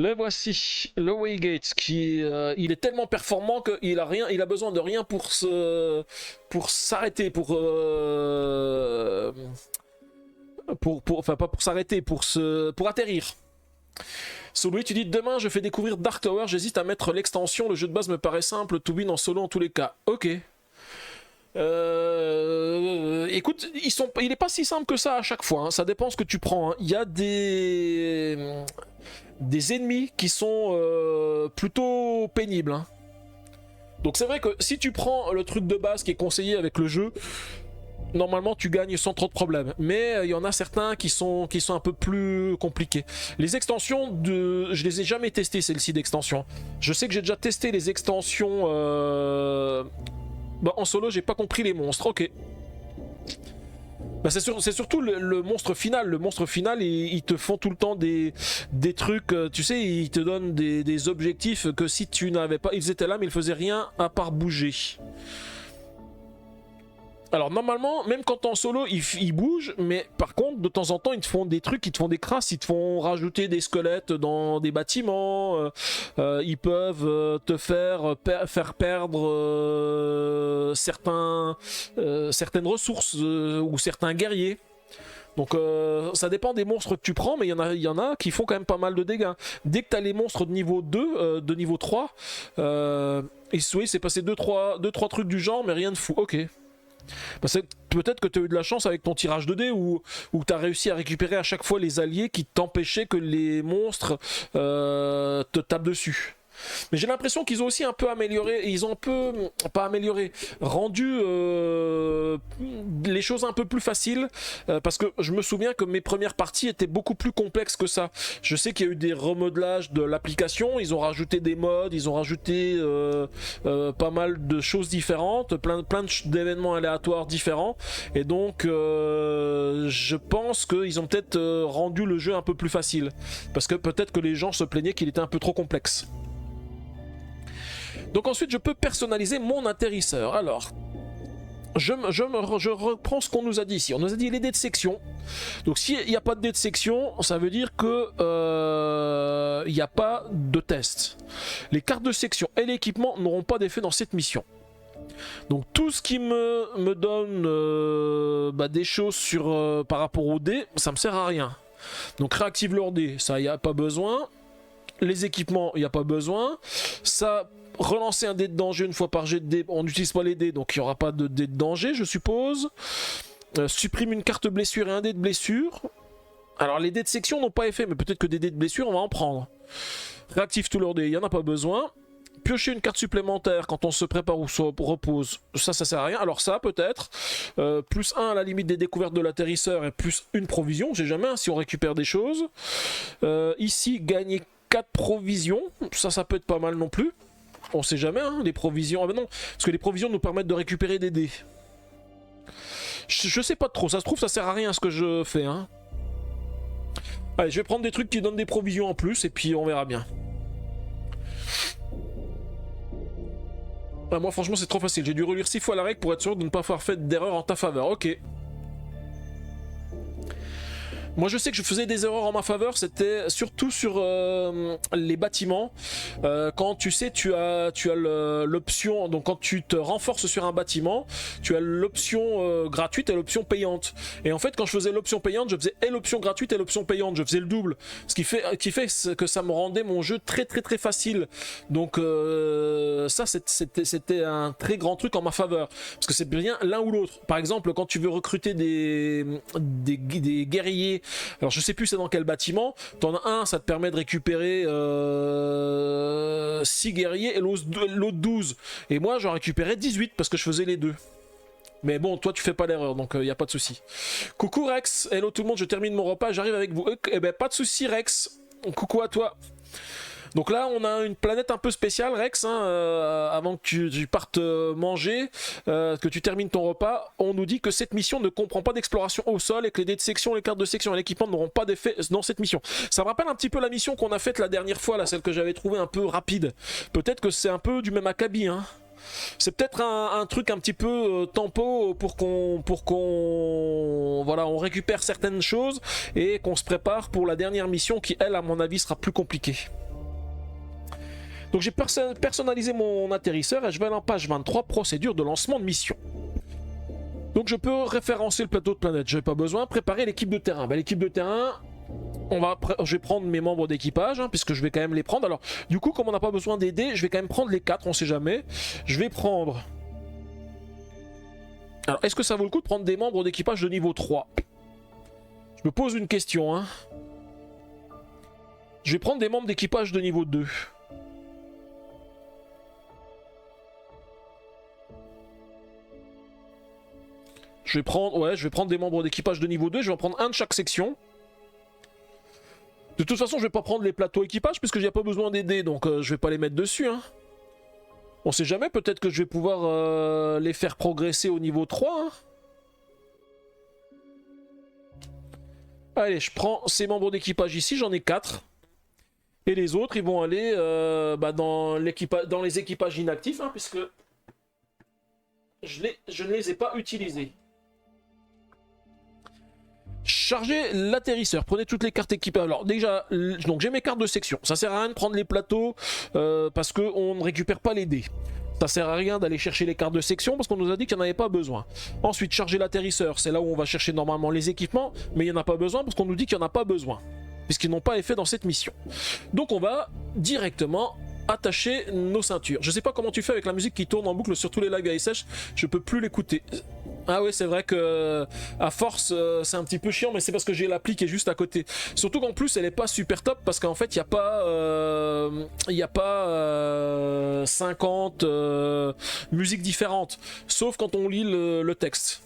Le voici, le Waygate, qui il est tellement performant qu'il a besoin de rien pour s'arrêter, enfin pas pour s'arrêter, pour atterrir. Solo, tu dis demain je fais découvrir Dark Tower, j'hésite à mettre l'extension, le jeu de base me paraît simple, to win en solo en tous les cas. Ok. Écoute, il est pas si simple que ça à chaque fois, hein. Ça dépend ce que tu prends, hein. Il y a des ennemis qui sont plutôt pénibles, hein. Donc c'est vrai que si tu prends le truc de base qui est conseillé avec le jeu, normalement tu gagnes sans trop de problèmes. Mais il y en a certains qui sont un peu plus compliqués. Les extensions, je les ai jamais testées, celles-ci d'extension. Je sais que j'ai déjà testé les extensions... en solo, j'ai pas compris les monstres, ok. Bah c'est surtout le monstre final. Le monstre final, ils te font tout le temps des trucs, tu sais, ils te donnent des objectifs que si tu n'avais pas... Ils étaient là, mais ils faisaient rien à part bouger. Alors normalement, même quand t'es en solo, ils bougent, mais par contre, de temps en temps, ils te font des trucs, ils te font des crasses, ils te font rajouter des squelettes dans des bâtiments, ils peuvent te faire perdre certaines ressources ou certains guerriers. Donc ça dépend des monstres que tu prends, mais il y en a qui font quand même pas mal de dégâts. Dès que tu as les monstres de niveau 2, de niveau 3, et oui, c'est passé 2-3 trucs du genre, mais rien de fou. Ok. Bah peut-être que tu as eu de la chance avec ton tirage de dés ou tu as réussi à récupérer à chaque fois les alliés qui t'empêchaient que les monstres te tapent dessus. Mais j'ai l'impression qu'ils ont aussi un peu amélioré, ils ont un peu, pas amélioré, rendu les choses un peu plus faciles, parce que je me souviens que mes premières parties étaient beaucoup plus complexes que ça. Je sais qu'il y a eu des remodelages de l'application, ils ont rajouté des mods, ils ont rajouté pas mal de choses différentes, plein d'événements aléatoires différents, et donc je pense qu'ils ont peut-être rendu le jeu un peu plus facile, parce que peut-être que les gens se plaignaient qu'il était un peu trop complexe. Donc ensuite je peux personnaliser mon atterrisseur. Alors je reprends ce qu'on nous a dit ici. On nous a dit les dés de section. Donc s'il n'y a pas de dés de section, ça veut dire que il n'y a pas de test. Les cartes de section et l'équipement n'auront pas d'effet dans cette mission. Donc tout ce qui me donne des choses par rapport aux dés, ça me sert à rien. Donc réactive leur dés, ça il n'y a pas besoin. Les équipements, il n'y a pas besoin. Ça, relancer un dé de danger une fois par jet de dé, on n'utilise pas les dés, donc il n'y aura pas de dé de danger, je suppose. Supprime une carte blessure et un dé de blessure. Alors les dés de section n'ont pas effet, mais peut-être que des dés de blessure, on va en prendre. Réactive tous leurs dés, il n'y en a pas besoin. Piocher une carte supplémentaire quand on se prépare ou se repose, ça sert à rien. Alors ça, peut-être. Plus 1 à la limite des découvertes de l'atterrisseur et plus une provision, je sais jamais, hein, si on récupère des choses. Ici, gagner 4 provisions, ça peut être pas mal non plus. On sait jamais, hein, les provisions. Ah ben non, parce que les provisions nous permettent de récupérer des dés. Je sais pas trop, ça se trouve, ça sert à rien ce que je fais, hein. Allez, je vais prendre des trucs qui donnent des provisions en plus et puis on verra bien. Ah, moi franchement c'est trop facile, j'ai dû relire 6 fois la règle pour être sûr de ne pas avoir fait d'erreur en ta faveur, ok. Moi je sais que je faisais des erreurs en ma faveur, c'était surtout sur les bâtiments. Quand tu sais, tu as l'option, donc quand tu te renforces sur un bâtiment, tu as l'option gratuite et l'option payante. Et en fait quand je faisais l'option payante, je faisais et l'option gratuite et l'option payante, je faisais le double. Ce qui fait que ça me rendait mon jeu très facile. Donc ça c'était un très grand truc en ma faveur. Parce que c'est bien l'un ou l'autre. Par exemple quand tu veux recruter des guerriers, alors je sais plus c'est dans quel bâtiment, t'en as un, ça te permet de récupérer 6 guerriers et l'autre 12. Et moi j'en récupérais 18 parce que je faisais les deux. Mais bon, toi tu fais pas l'erreur, donc y a pas de souci. Coucou Rex, hello tout le monde, je termine mon repas, j'arrive avec vous. Eh ben pas de souci Rex, coucou à toi. Donc là on a une planète un peu spéciale Rex, hein, avant que tu partes manger, que tu termines ton repas, on nous dit que cette mission ne comprend pas d'exploration au sol et que les dés de section, les cartes de section et l'équipement n'auront pas d'effet dans cette mission. Ça me rappelle un petit peu la mission qu'on a faite la dernière fois, là, celle que j'avais trouvée un peu rapide. Peut-être que c'est un peu du même acabit, hein. C'est peut-être un truc un petit peu tempo pour qu'on voilà, on récupère certaines choses et qu'on se prépare pour la dernière mission qui elle à mon avis sera plus compliquée. Donc j'ai personnalisé mon atterrisseur et je vais aller en page 23, procédure de lancement de mission. Donc je peux référencer le plateau de planète, j'ai pas besoin. Préparer l'équipe de terrain. Bah, l'équipe de terrain, je vais prendre mes membres d'équipage, hein, puisque je vais quand même les prendre. Alors du coup, comme on n'a pas besoin d'aider, je vais quand même prendre les 4, on sait jamais. Je vais prendre... Alors est-ce que ça vaut le coup de prendre des membres d'équipage de niveau 3? Je me pose une question, hein. Je vais prendre des membres d'équipage de niveau 2. Je vais prendre des membres d'équipage de niveau 2, je vais en prendre un de chaque section. De toute façon, je vais pas prendre les plateaux équipage puisque j'ai pas besoin d'aider, donc je vais pas les mettre dessus, hein. On sait jamais, peut-être que je vais pouvoir les faire progresser au niveau 3, hein. Allez, je prends ces membres d'équipage ici, j'en ai 4. Et les autres, ils vont aller dans les équipages inactifs, hein, puisque je ne les ai pas utilisés. Chargez l'atterrisseur, prenez toutes les cartes équipées. Alors déjà, donc j'ai mes cartes de section. Ça sert à rien de prendre les plateaux parce qu'on ne récupère pas les dés. Ça sert à rien d'aller chercher les cartes de section parce qu'on nous a dit qu'il n'y en avait pas besoin. Ensuite, charger l'atterrisseur, c'est là où on va chercher normalement les équipements, mais il n'y en a pas besoin parce qu'on nous dit qu'il n'y en a pas besoin, puisqu'ils n'ont pas effet dans cette mission. Donc on va directement attacher nos ceintures. Je sais pas comment tu fais avec la musique qui tourne en boucle sur tous les lives ASH, je peux plus l'écouter. Ah oui, c'est vrai que à force c'est un petit peu chiant, mais c'est parce que j'ai l'appli qui est juste à côté. Surtout qu'en plus elle est pas super top parce qu'en fait il n'y a pas 50 musiques différentes, sauf quand on lit le texte.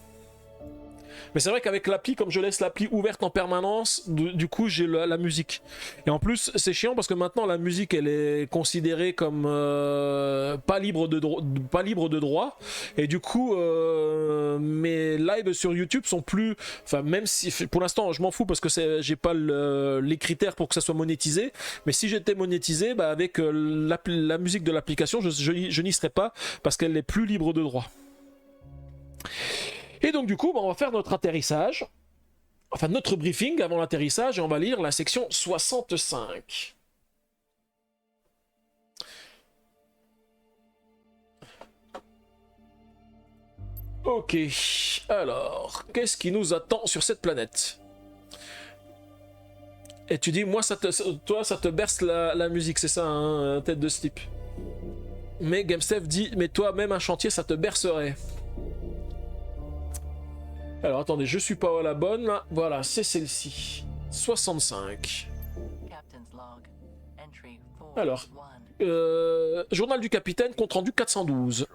Mais c'est vrai qu'avec l'appli, comme je laisse l'appli ouverte en permanence, du coup j'ai la musique. Et en plus c'est chiant parce que maintenant la musique elle est considérée comme pas libre de droit. Et du coup mes lives sur YouTube sont plus... Enfin même si pour l'instant je m'en fous parce que j'ai pas les critères pour que ça soit monétisé. Mais si j'étais monétisé, bah, avec la musique de l'application je n'y serais pas parce qu'elle n'est plus libre de droit. Et donc du coup, on va faire notre atterrissage, enfin notre briefing avant l'atterrissage, et on va lire la section 65. Ok, alors, qu'est-ce qui nous attend sur cette planète? Et tu dis, moi, toi, ça te berce la musique, c'est ça, hein, tête de slip. Mais GameStef dit, mais toi, même un chantier, ça te bercerait. Alors attendez, je suis pas à la bonne là. Voilà, c'est celle-ci. 65. Alors, journal du capitaine, compte rendu 412.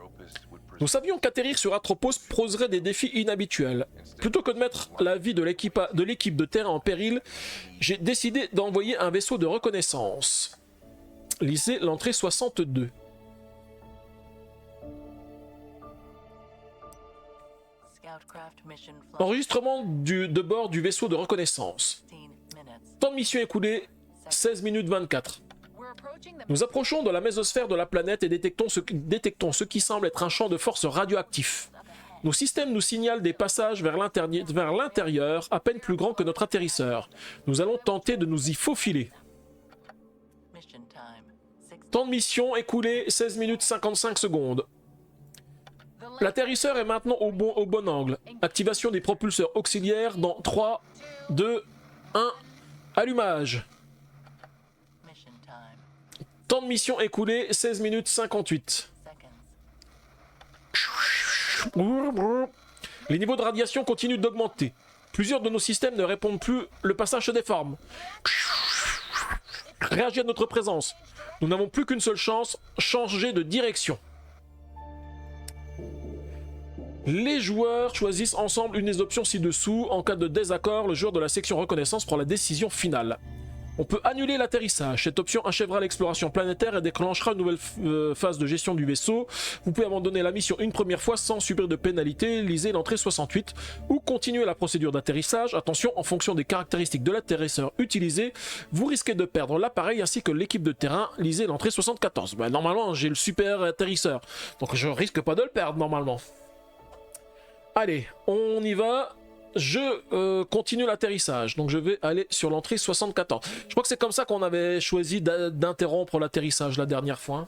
Nous savions qu'atterrir sur Atropos poserait des défis inhabituels. Plutôt que de mettre la vie de l'équipe de terrain en péril, j'ai décidé d'envoyer un vaisseau de reconnaissance. Lisez l'entrée 62. Enregistrement de bord du vaisseau de reconnaissance. Temps de mission écoulé, 16 minutes 24. Nous approchons de la mésosphère de la planète et détectons ce qui semble être un champ de force radioactif. Nos systèmes nous signalent des passages vers l'intérieur, à peine plus grands que notre atterrisseur. Nous allons tenter de nous y faufiler. Temps de mission écoulé, 16 minutes 55 secondes. L'atterrisseur est maintenant au bon angle. Activation des propulseurs auxiliaires dans 3, 2, 1, allumage. Temps de mission écoulé, 16 minutes 58. Les niveaux de radiation continuent d'augmenter. Plusieurs de nos systèmes ne répondent plus, le passage se déforme. Réagis à notre présence. Nous n'avons plus qu'une seule chance, changer de direction. Les joueurs choisissent ensemble une des options ci-dessous. En cas de désaccord, le joueur de la section reconnaissance prend la décision finale. On peut annuler l'atterrissage. Cette option achèvera l'exploration planétaire et déclenchera une nouvelle phase de gestion du vaisseau. Vous pouvez abandonner la mission une première fois sans subir de pénalité. Lisez l'entrée 68 ou continuer la procédure d'atterrissage. Attention, en fonction des caractéristiques de l'atterrisseur utilisé, vous risquez de perdre l'appareil ainsi que l'équipe de terrain. Lisez l'entrée 74. Ben, normalement, j'ai le super atterrisseur, donc je risque pas de le perdre normalement. Allez, on y va. Je continue l'atterrissage, donc je vais aller sur l'entrée 74. Je crois que c'est comme ça qu'on avait choisi d'interrompre l'atterrissage la dernière fois.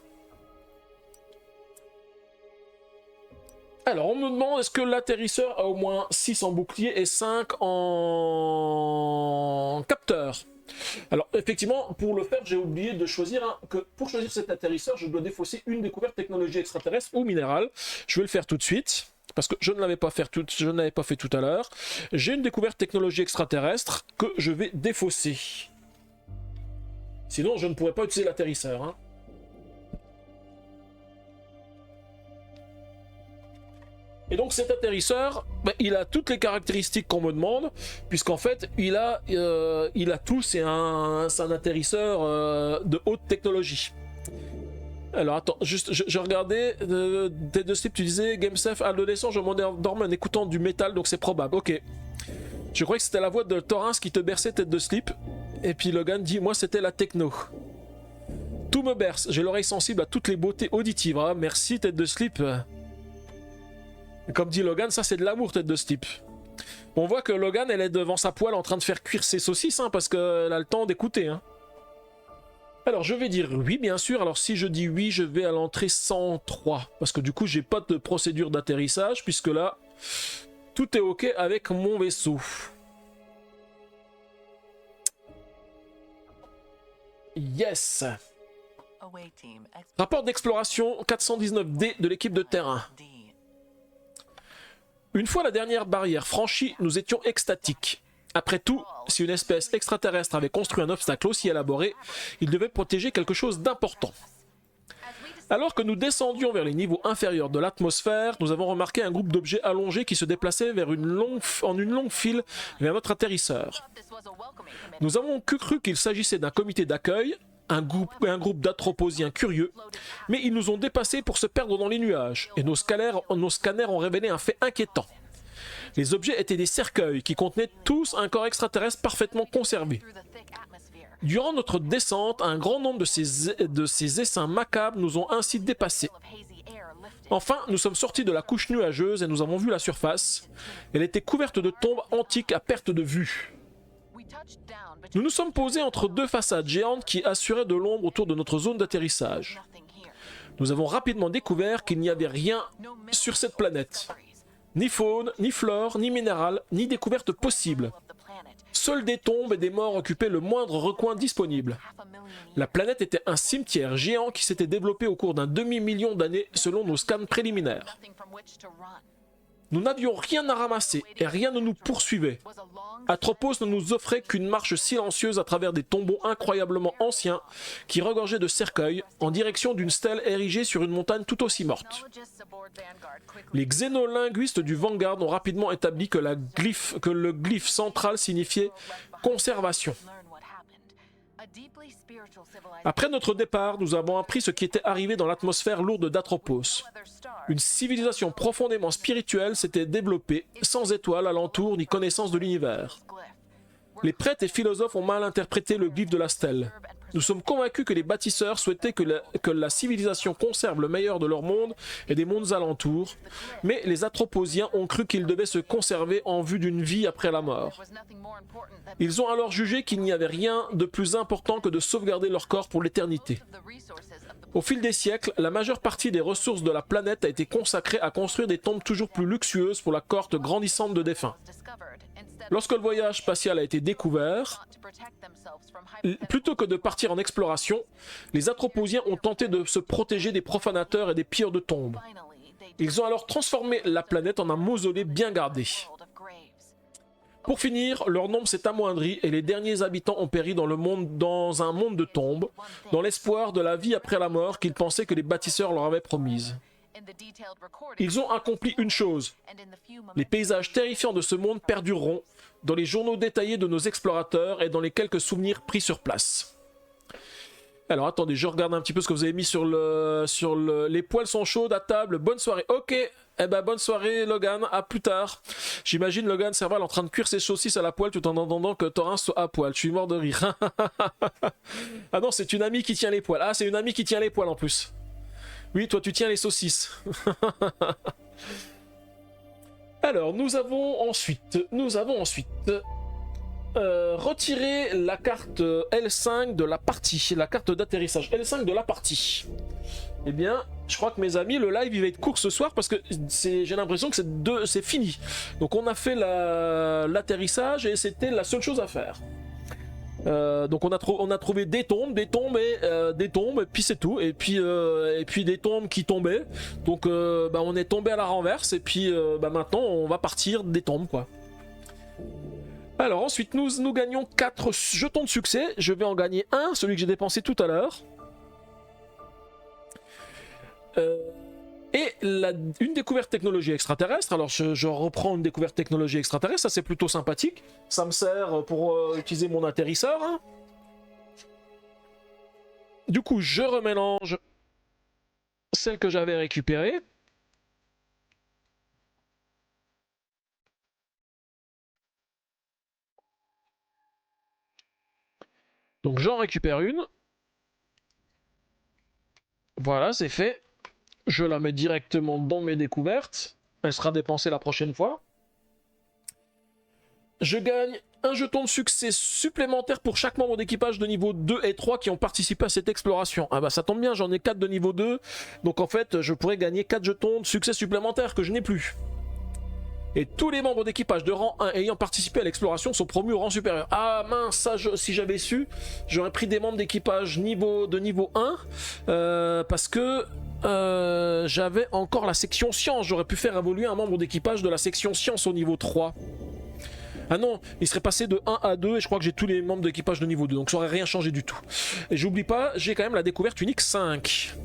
Alors, on me demande est-ce que l'atterrisseur a au moins 6 en bouclier et 5 en capteur. Alors, effectivement, pour le faire, j'ai oublié de choisir que pour choisir cet atterrisseur, je dois défausser une découverte technologie extraterrestre ou minérale. Je vais le faire tout de suite. Parce que je ne l'avais pas fait tout à l'heure. J'ai une découverte technologie extraterrestre que je vais défausser. Sinon, je ne pourrais pas utiliser l'atterrisseur. Hein. Et donc cet atterrisseur, ben, il a toutes les caractéristiques qu'on me demande, puisqu'en fait, il a tout, c'est un atterrisseur de haute technologie. Alors attends, juste, je regardais, Dead the Sleep, tu disais, GameSafe, adolescent, je m'endormais en écoutant du métal, donc c'est probable, ok. Je croyais que c'était la voix de Torrance qui te berçait, Dead the Sleep, et puis Logan dit, moi c'était la techno. Tout me berce, j'ai l'oreille sensible à toutes les beautés auditives, hein. Merci Dead the Sleep. Et comme dit Logan, ça c'est de l'amour Dead the Sleep. On voit que Logan, elle est devant sa poêle en train de faire cuire ses saucisses, hein, parce qu'elle a le temps d'écouter, hein. Alors je vais dire oui bien sûr, alors si je dis oui je vais à l'entrée 103 parce que du coup j'ai pas de procédure d'atterrissage puisque là tout est ok avec mon vaisseau. Yes. Rapport d'exploration 419D de l'équipe de terrain. Une fois la dernière barrière franchie, nous étions extatiques. Après tout, si une espèce extraterrestre avait construit un obstacle aussi élaboré, il devait protéger quelque chose d'important. Alors que nous descendions vers les niveaux inférieurs de l'atmosphère, nous avons remarqué un groupe d'objets allongés qui se déplaçaient en une longue file vers notre atterrisseur. Nous avons cru qu'il s'agissait d'un comité d'accueil, un groupe d'Athroposiens curieux, mais ils nous ont dépassés pour se perdre dans les nuages, et nos scanners ont révélé un fait inquiétant. Les objets étaient des cercueils qui contenaient tous un corps extraterrestre parfaitement conservé. Durant notre descente, un grand nombre de ces essaims macabres nous ont ainsi dépassés. Enfin, nous sommes sortis de la couche nuageuse et nous avons vu la surface. Elle était couverte de tombes antiques à perte de vue. Nous nous sommes posés entre deux façades géantes qui assuraient de l'ombre autour de notre zone d'atterrissage. Nous avons rapidement découvert qu'il n'y avait rien sur cette planète. Ni faune, ni flore, ni minéral, ni découverte possible. Seules des tombes et des morts occupaient le moindre recoin disponible. La planète était un cimetière géant qui s'était développé au cours d'un demi-million d'années selon nos scans préliminaires. Nous n'avions rien à ramasser et rien ne nous poursuivait. Atropos ne nous offrait qu'une marche silencieuse à travers des tombeaux incroyablement anciens qui regorgeaient de cercueils en direction d'une stèle érigée sur une montagne tout aussi morte. Les xénolinguistes du Vanguard ont rapidement établi que le glyphe central signifiait conservation. Après notre départ, nous avons appris ce qui était arrivé dans l'atmosphère lourde d'Atropos. Une civilisation profondément spirituelle s'était développée, sans étoiles alentour ni connaissance de l'univers. Les prêtres et philosophes ont mal interprété le glyphe de la stèle. Nous sommes convaincus que les bâtisseurs souhaitaient que la civilisation conserve le meilleur de leur monde et des mondes alentours, mais les Atroposiens ont cru qu'ils devaient se conserver en vue d'une vie après la mort. Ils ont alors jugé qu'il n'y avait rien de plus important que de sauvegarder leur corps pour l'éternité. Au fil des siècles, la majeure partie des ressources de la planète a été consacrée à construire des tombes toujours plus luxueuses pour la cohorte grandissante de défunts. Lorsque le voyage spatial a été découvert, plutôt que de partir en exploration, les Atroposiens ont tenté de se protéger des profanateurs et des pilleurs de tombes. Ils ont alors transformé la planète en un mausolée bien gardé. Pour finir, leur nombre s'est amoindri et les derniers habitants ont péri dans un monde de tombes, dans l'espoir de la vie après la mort qu'ils pensaient que les bâtisseurs leur avaient promise. Ils ont accompli une chose. Les paysages terrifiants de ce monde perdureront dans les journaux détaillés de nos explorateurs et dans les quelques souvenirs pris sur place. Alors attendez, je regarde un petit peu ce que vous avez mis sur les poils sont chaudes à table, bonne soirée. Ok, eh ben bonne soirée Logan, à plus tard. J'imagine Logan Serval en train de cuire ses saucisses à la poêle tout en entendant que Thorin soit à poil. Je suis mort de rire. Ah non, c'est une amie qui tient les poils. Ah, c'est une amie qui tient les poils en plus. Oui, toi tu tiens les saucisses. Alors, nous avons ensuite retiré la carte L5 de la partie, la carte d'atterrissage L5 de la partie. Eh bien, je crois que mes amis, le live il va être court ce soir parce que j'ai l'impression que c'est fini. Donc on a fait l'atterrissage et c'était la seule chose à faire. Donc on a trouvé des tombes et puis c'est tout, et puis des tombes qui tombaient, donc on est tombé à la renverse et puis maintenant on va partir des tombes quoi. Alors ensuite nous gagnons 4 jetons de succès, je vais en gagner un, celui que j'ai dépensé tout à l'heure. Et une découverte technologie extraterrestre, alors je reprends une découverte technologie extraterrestre, ça c'est plutôt sympathique, ça me sert pour utiliser mon atterrisseur. Hein. Du coup je remélange celle que j'avais récupérée. Donc j'en récupère une. Voilà, c'est fait. Je la mets directement dans mes découvertes. Elle sera dépensée la prochaine fois. Je gagne un jeton de succès supplémentaire pour chaque membre d'équipage de niveau 2 et 3 qui ont participé à cette exploration. Ah bah ça tombe bien, j'en ai 4 de niveau 2. Donc en fait, je pourrais gagner 4 jetons de succès supplémentaires que je n'ai plus. Et tous les membres d'équipage de rang 1 ayant participé à l'exploration sont promus au rang supérieur. Ah mince, ça, si j'avais su, j'aurais pris des membres d'équipage de niveau 1 parce que j'avais encore la section science. J'aurais pu faire évoluer un membre d'équipage de la section science au niveau 3. Ah non, il serait passé de 1 à 2 et je crois que j'ai tous les membres d'équipage de niveau 2. Donc ça aurait rien changé du tout. Et j'oublie pas, j'ai quand même la découverte unique 5.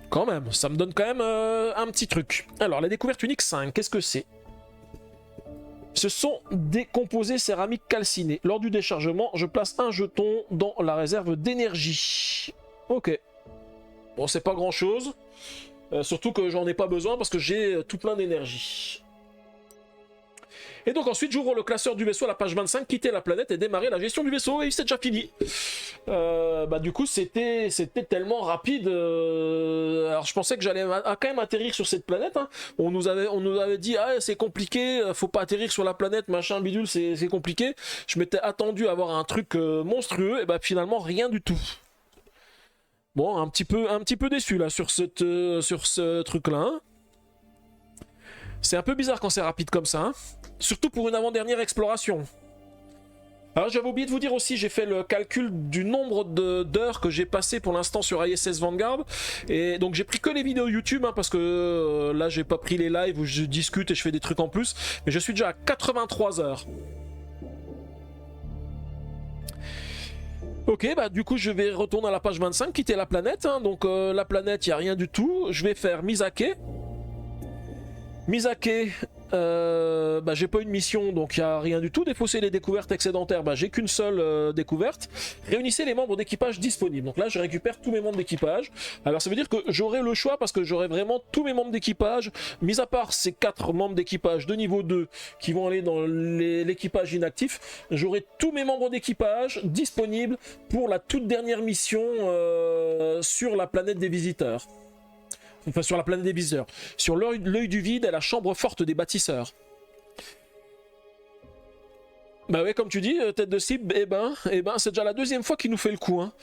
Quand même, ça me donne quand même un petit truc. Alors, la découverte unique 5, qu'est-ce que c'est? Ce sont des composés céramiques calcinés. Lors du déchargement, je place un jeton dans la réserve d'énergie. Ok. Bon, c'est pas grand-chose. Surtout que j'en ai pas besoin parce que j'ai tout plein d'énergie. Et donc ensuite j'ouvre le classeur du vaisseau à la page 25, quitter la planète et démarrer la gestion du vaisseau, et c'est déjà fini. Du coup c'était tellement rapide, alors je pensais que j'allais quand même atterrir sur cette planète, hein. On nous avait dit ah c'est compliqué, faut pas atterrir sur la planète, machin bidule, c'est compliqué. Je m'étais attendu à avoir un truc monstrueux, et bah finalement rien du tout. Bon, un petit peu déçu là sur ce truc là, hein. C'est un peu bizarre quand c'est rapide comme ça, hein. Surtout pour une avant-dernière exploration. Alors j'avais oublié de vous dire aussi, j'ai fait le calcul du nombre d'heures que j'ai passé pour l'instant sur ISS Vanguard. Et donc j'ai pris que les vidéos YouTube, hein, parce que là j'ai pas pris les lives où je discute et je fais des trucs en plus. Mais je suis déjà à 83 heures. Ok, bah du coup je vais retourner à la page 25, quitter la planète, hein. Donc la planète, il n'y a rien du tout. Je vais faire mise à quai. Misake, j'ai pas eu de mission, donc il n'y a rien du tout. Défausser les découvertes excédentaires, j'ai qu'une seule découverte. Réunissez les membres d'équipage disponibles. Donc là, je récupère tous mes membres d'équipage. Alors ça veut dire que j'aurai le choix parce que j'aurai vraiment tous mes membres d'équipage, mis à part ces 4 membres d'équipage de niveau 2 qui vont aller dans l'équipage inactif. J'aurai tous mes membres d'équipage disponibles pour la toute dernière mission sur la planète des visiteurs. Enfin, sur la planète des visiteurs. Sur l'œil du vide et la chambre forte des bâtisseurs. Bah ouais, comme tu dis, tête de cible, c'est déjà la 2e fois qu'il nous fait le coup. Hein.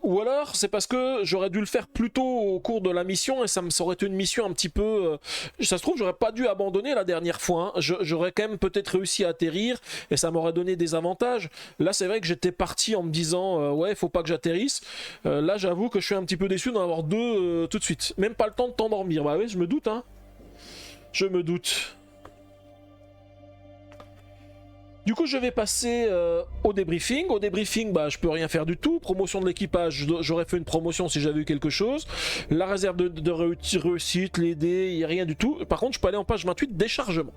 Ou alors, c'est parce que j'aurais dû le faire plus tôt au cours de la mission et ça aurait été une mission un petit peu... ça se trouve, j'aurais pas dû abandonner la dernière fois. Hein. J'aurais quand même peut-être réussi à atterrir et ça m'aurait donné des avantages. Là, c'est vrai que j'étais parti en me disant, ouais, faut pas que j'atterrisse. Là, j'avoue que je suis un petit peu déçu d'en avoir 2 tout de suite. Même pas le temps de t'endormir. Bah ouais, je me doute, hein. Je me doute. Du coup, je vais passer au débriefing. Au débriefing, je peux rien faire du tout. Promotion de l'équipage, j'aurais fait une promotion si j'avais eu quelque chose. La réserve de réussite, les dés, il n'y a rien du tout. Par contre, je peux aller en page 28, déchargement.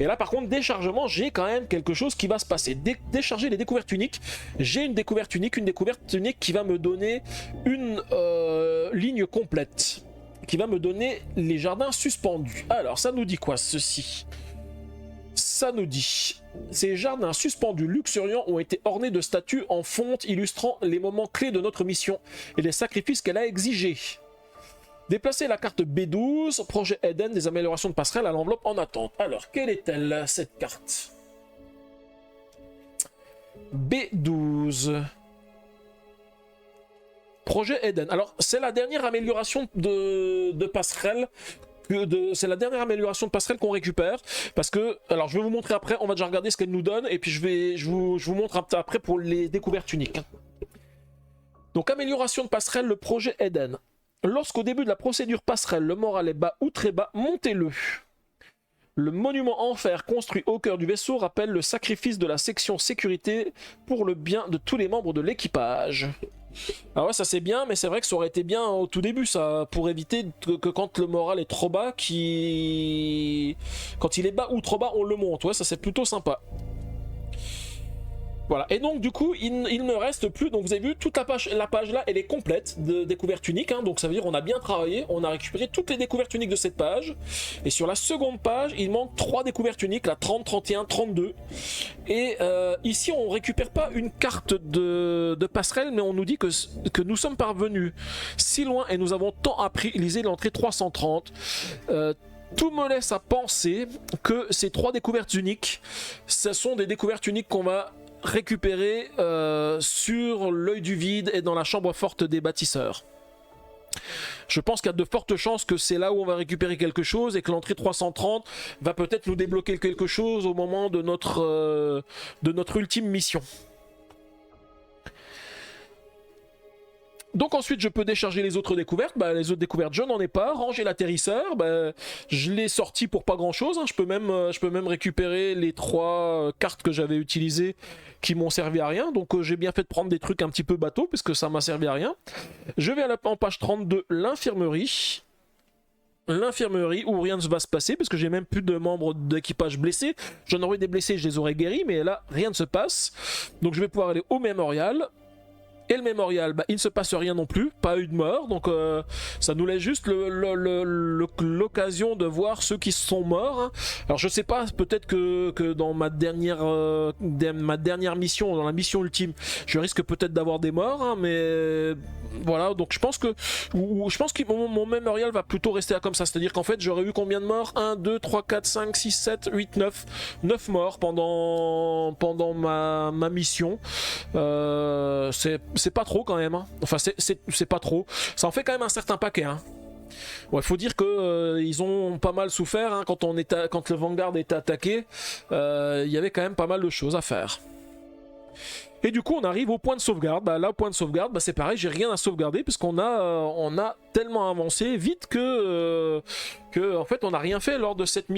Et là, par contre, déchargement, j'ai quand même quelque chose qui va se passer. Décharger les découvertes uniques. J'ai une découverte unique qui va me donner une ligne complète. Qui va me donner les jardins suspendus. Alors, ça nous dit quoi, ceci ? Ça nous dit, ces jardins suspendus luxuriants ont été ornés de statues en fonte illustrant les moments clés de notre mission et les sacrifices qu'elle a exigés. Déplacer la carte B12, projet Eden, des améliorations de passerelle à l'enveloppe en attente. Alors, quelle est-elle, cette carte? B12. Projet Eden. Alors, c'est la dernière amélioration de passerelle. C'est la dernière amélioration de passerelle qu'on récupère parce que, alors je vais vous montrer après, on va déjà regarder ce qu'elle nous donne et puis je vous montre après pour les découvertes uniques. Donc amélioration de passerelle, le projet Eden. Lorsqu'au début de la procédure passerelle, le moral est bas ou très bas, montez-le. Le monument en fer construit au cœur du vaisseau rappelle le sacrifice de la section sécurité pour le bien de tous les membres de l'équipage. Ah ouais, ça c'est bien, mais c'est vrai que ça aurait été bien au tout début, ça, pour éviter que quand le moral est trop bas, quand il est bas ou trop bas, on le monte. Ouais, ça c'est plutôt sympa. Voilà, et donc du coup, il ne reste plus, donc vous avez vu, toute la page là, elle est complète de découvertes uniques, hein, donc ça veut dire qu'on a bien travaillé, on a récupéré toutes les découvertes uniques de cette page, et sur la seconde page, il manque 3 découvertes uniques, la 30, 31, 32, et ici on récupère pas une carte de passerelle, mais on nous dit que nous sommes parvenus si loin et nous avons tant appris, lisez l'entrée 330, tout me laisse à penser que ces 3 découvertes uniques, ce sont des découvertes uniques qu'on va récupérer sur l'œil du vide et dans la chambre forte des bâtisseurs. Je pense qu'il y a de fortes chances que c'est là où on va récupérer quelque chose et que l'entrée 330 va peut-être nous débloquer quelque chose au moment de notre ultime mission. Donc ensuite je peux décharger les autres découvertes, les autres découvertes je n'en ai pas, ranger l'atterrisseur, je l'ai sorti pour pas grand chose, hein. Je peux même récupérer les 3 cartes que j'avais utilisées qui m'ont servi à rien, donc j'ai bien fait de prendre des trucs un petit peu bateau puisque ça m'a servi à rien. Je vais en page 32, l'infirmerie. L'infirmerie où rien ne va se passer parce que j'ai même plus de membres d'équipage blessés. J'en aurais des blessés, je les aurais guéris, mais là rien ne se passe. Donc je vais pouvoir aller au mémorial. Et le mémorial, il ne se passe rien non plus, pas eu de mort, donc ça nous laisse juste l'occasion de voir ceux qui sont morts. Hein. Alors je sais pas, peut-être que dans ma dernière mission, dans la mission ultime, je risque peut-être d'avoir des morts, hein, mais voilà, donc je pense que mon mémorial va plutôt rester comme ça, c'est-à-dire qu'en fait j'aurais eu combien de morts? 1, 2, 3, 4, 5, 6, 7, 8, 9 morts pendant ma mission. C'est pas trop quand même, hein. Enfin c'est pas trop, ça en fait quand même un certain paquet, hein. Ouais, faut dire que ils ont pas mal souffert, hein, quand le Vanguard était attaqué, il y avait quand même pas mal de choses à faire. Et du coup on arrive au point de sauvegarde. Là au point de sauvegarde, c'est pareil, j'ai rien à sauvegarder puisqu'on a tellement avancé vite que en fait on n'a rien fait lors de cette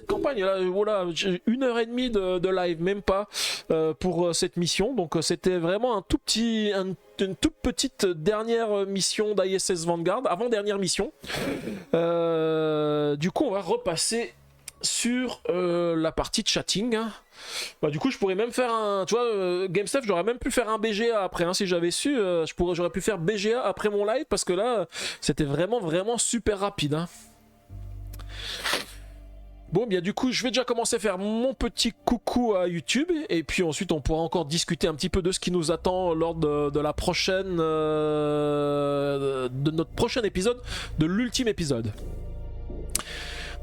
campagne. Là, voilà, 1h30 de live, même pas, pour cette mission. Donc c'était vraiment un tout petit une toute petite dernière mission d'ISS Vanguard, avant-dernière mission. Du coup, on va repasser sur la partie de chatting. Bah, du coup, je pourrais même faire un... Tu vois, GameStuff, j'aurais même pu faire un BGA après, hein, si j'avais su. J'aurais pu faire BGA après mon live, parce que là, c'était vraiment super rapide. Hein. Bon, bien du coup, je vais déjà commencer à faire mon petit coucou à YouTube, et puis ensuite on pourra encore discuter un petit peu de ce qui nous attend lors de la prochaine... de notre prochain épisode, de l'ultime épisode.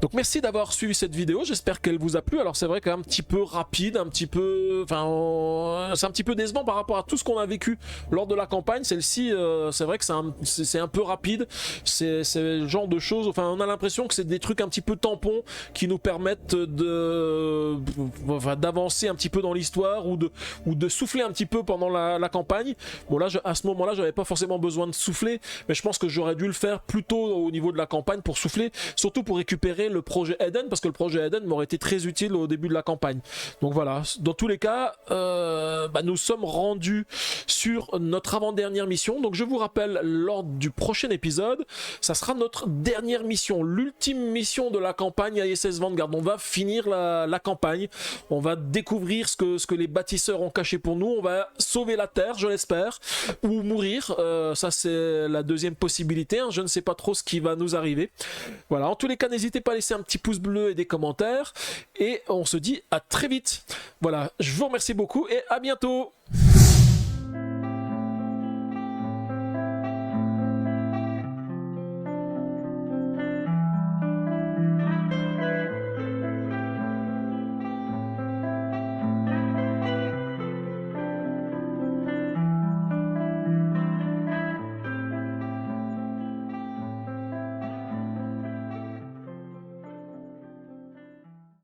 Donc merci d'avoir suivi cette vidéo, j'espère qu'elle vous a plu. Alors c'est vrai qu'un petit peu rapide, un petit peu... Enfin, c'est un petit peu décevant par rapport à tout ce qu'on a vécu lors de la campagne. Celle-ci, c'est vrai que c'est un peu rapide. C'est le genre de choses... Enfin, on a l'impression que c'est des trucs un petit peu tampons qui nous permettent d'avancer un petit peu dans l'histoire ou de souffler un petit peu pendant la campagne. Bon là, à ce moment-là, j'avais pas forcément besoin de souffler, mais je pense que j'aurais dû le faire plutôt au niveau de la campagne pour souffler, surtout pour récupérer le projet Eden, parce que le projet Eden m'aurait été très utile au début de la campagne. Donc voilà, dans tous les cas, nous sommes rendus sur notre avant-dernière mission. Donc je vous rappelle, lors du prochain épisode, ça sera notre dernière mission, l'ultime mission de la campagne ISS Vanguard. On va finir la campagne, on va découvrir ce que les bâtisseurs ont caché pour nous, on va sauver la Terre, je l'espère, ou mourir, ça c'est la deuxième possibilité, hein. Je ne sais pas trop ce qui va nous arriver. Voilà, en tous les cas, n'hésitez pas à laisser un petit pouce bleu et des commentaires, et on se dit à très vite. Voilà, je vous remercie beaucoup et à bientôt.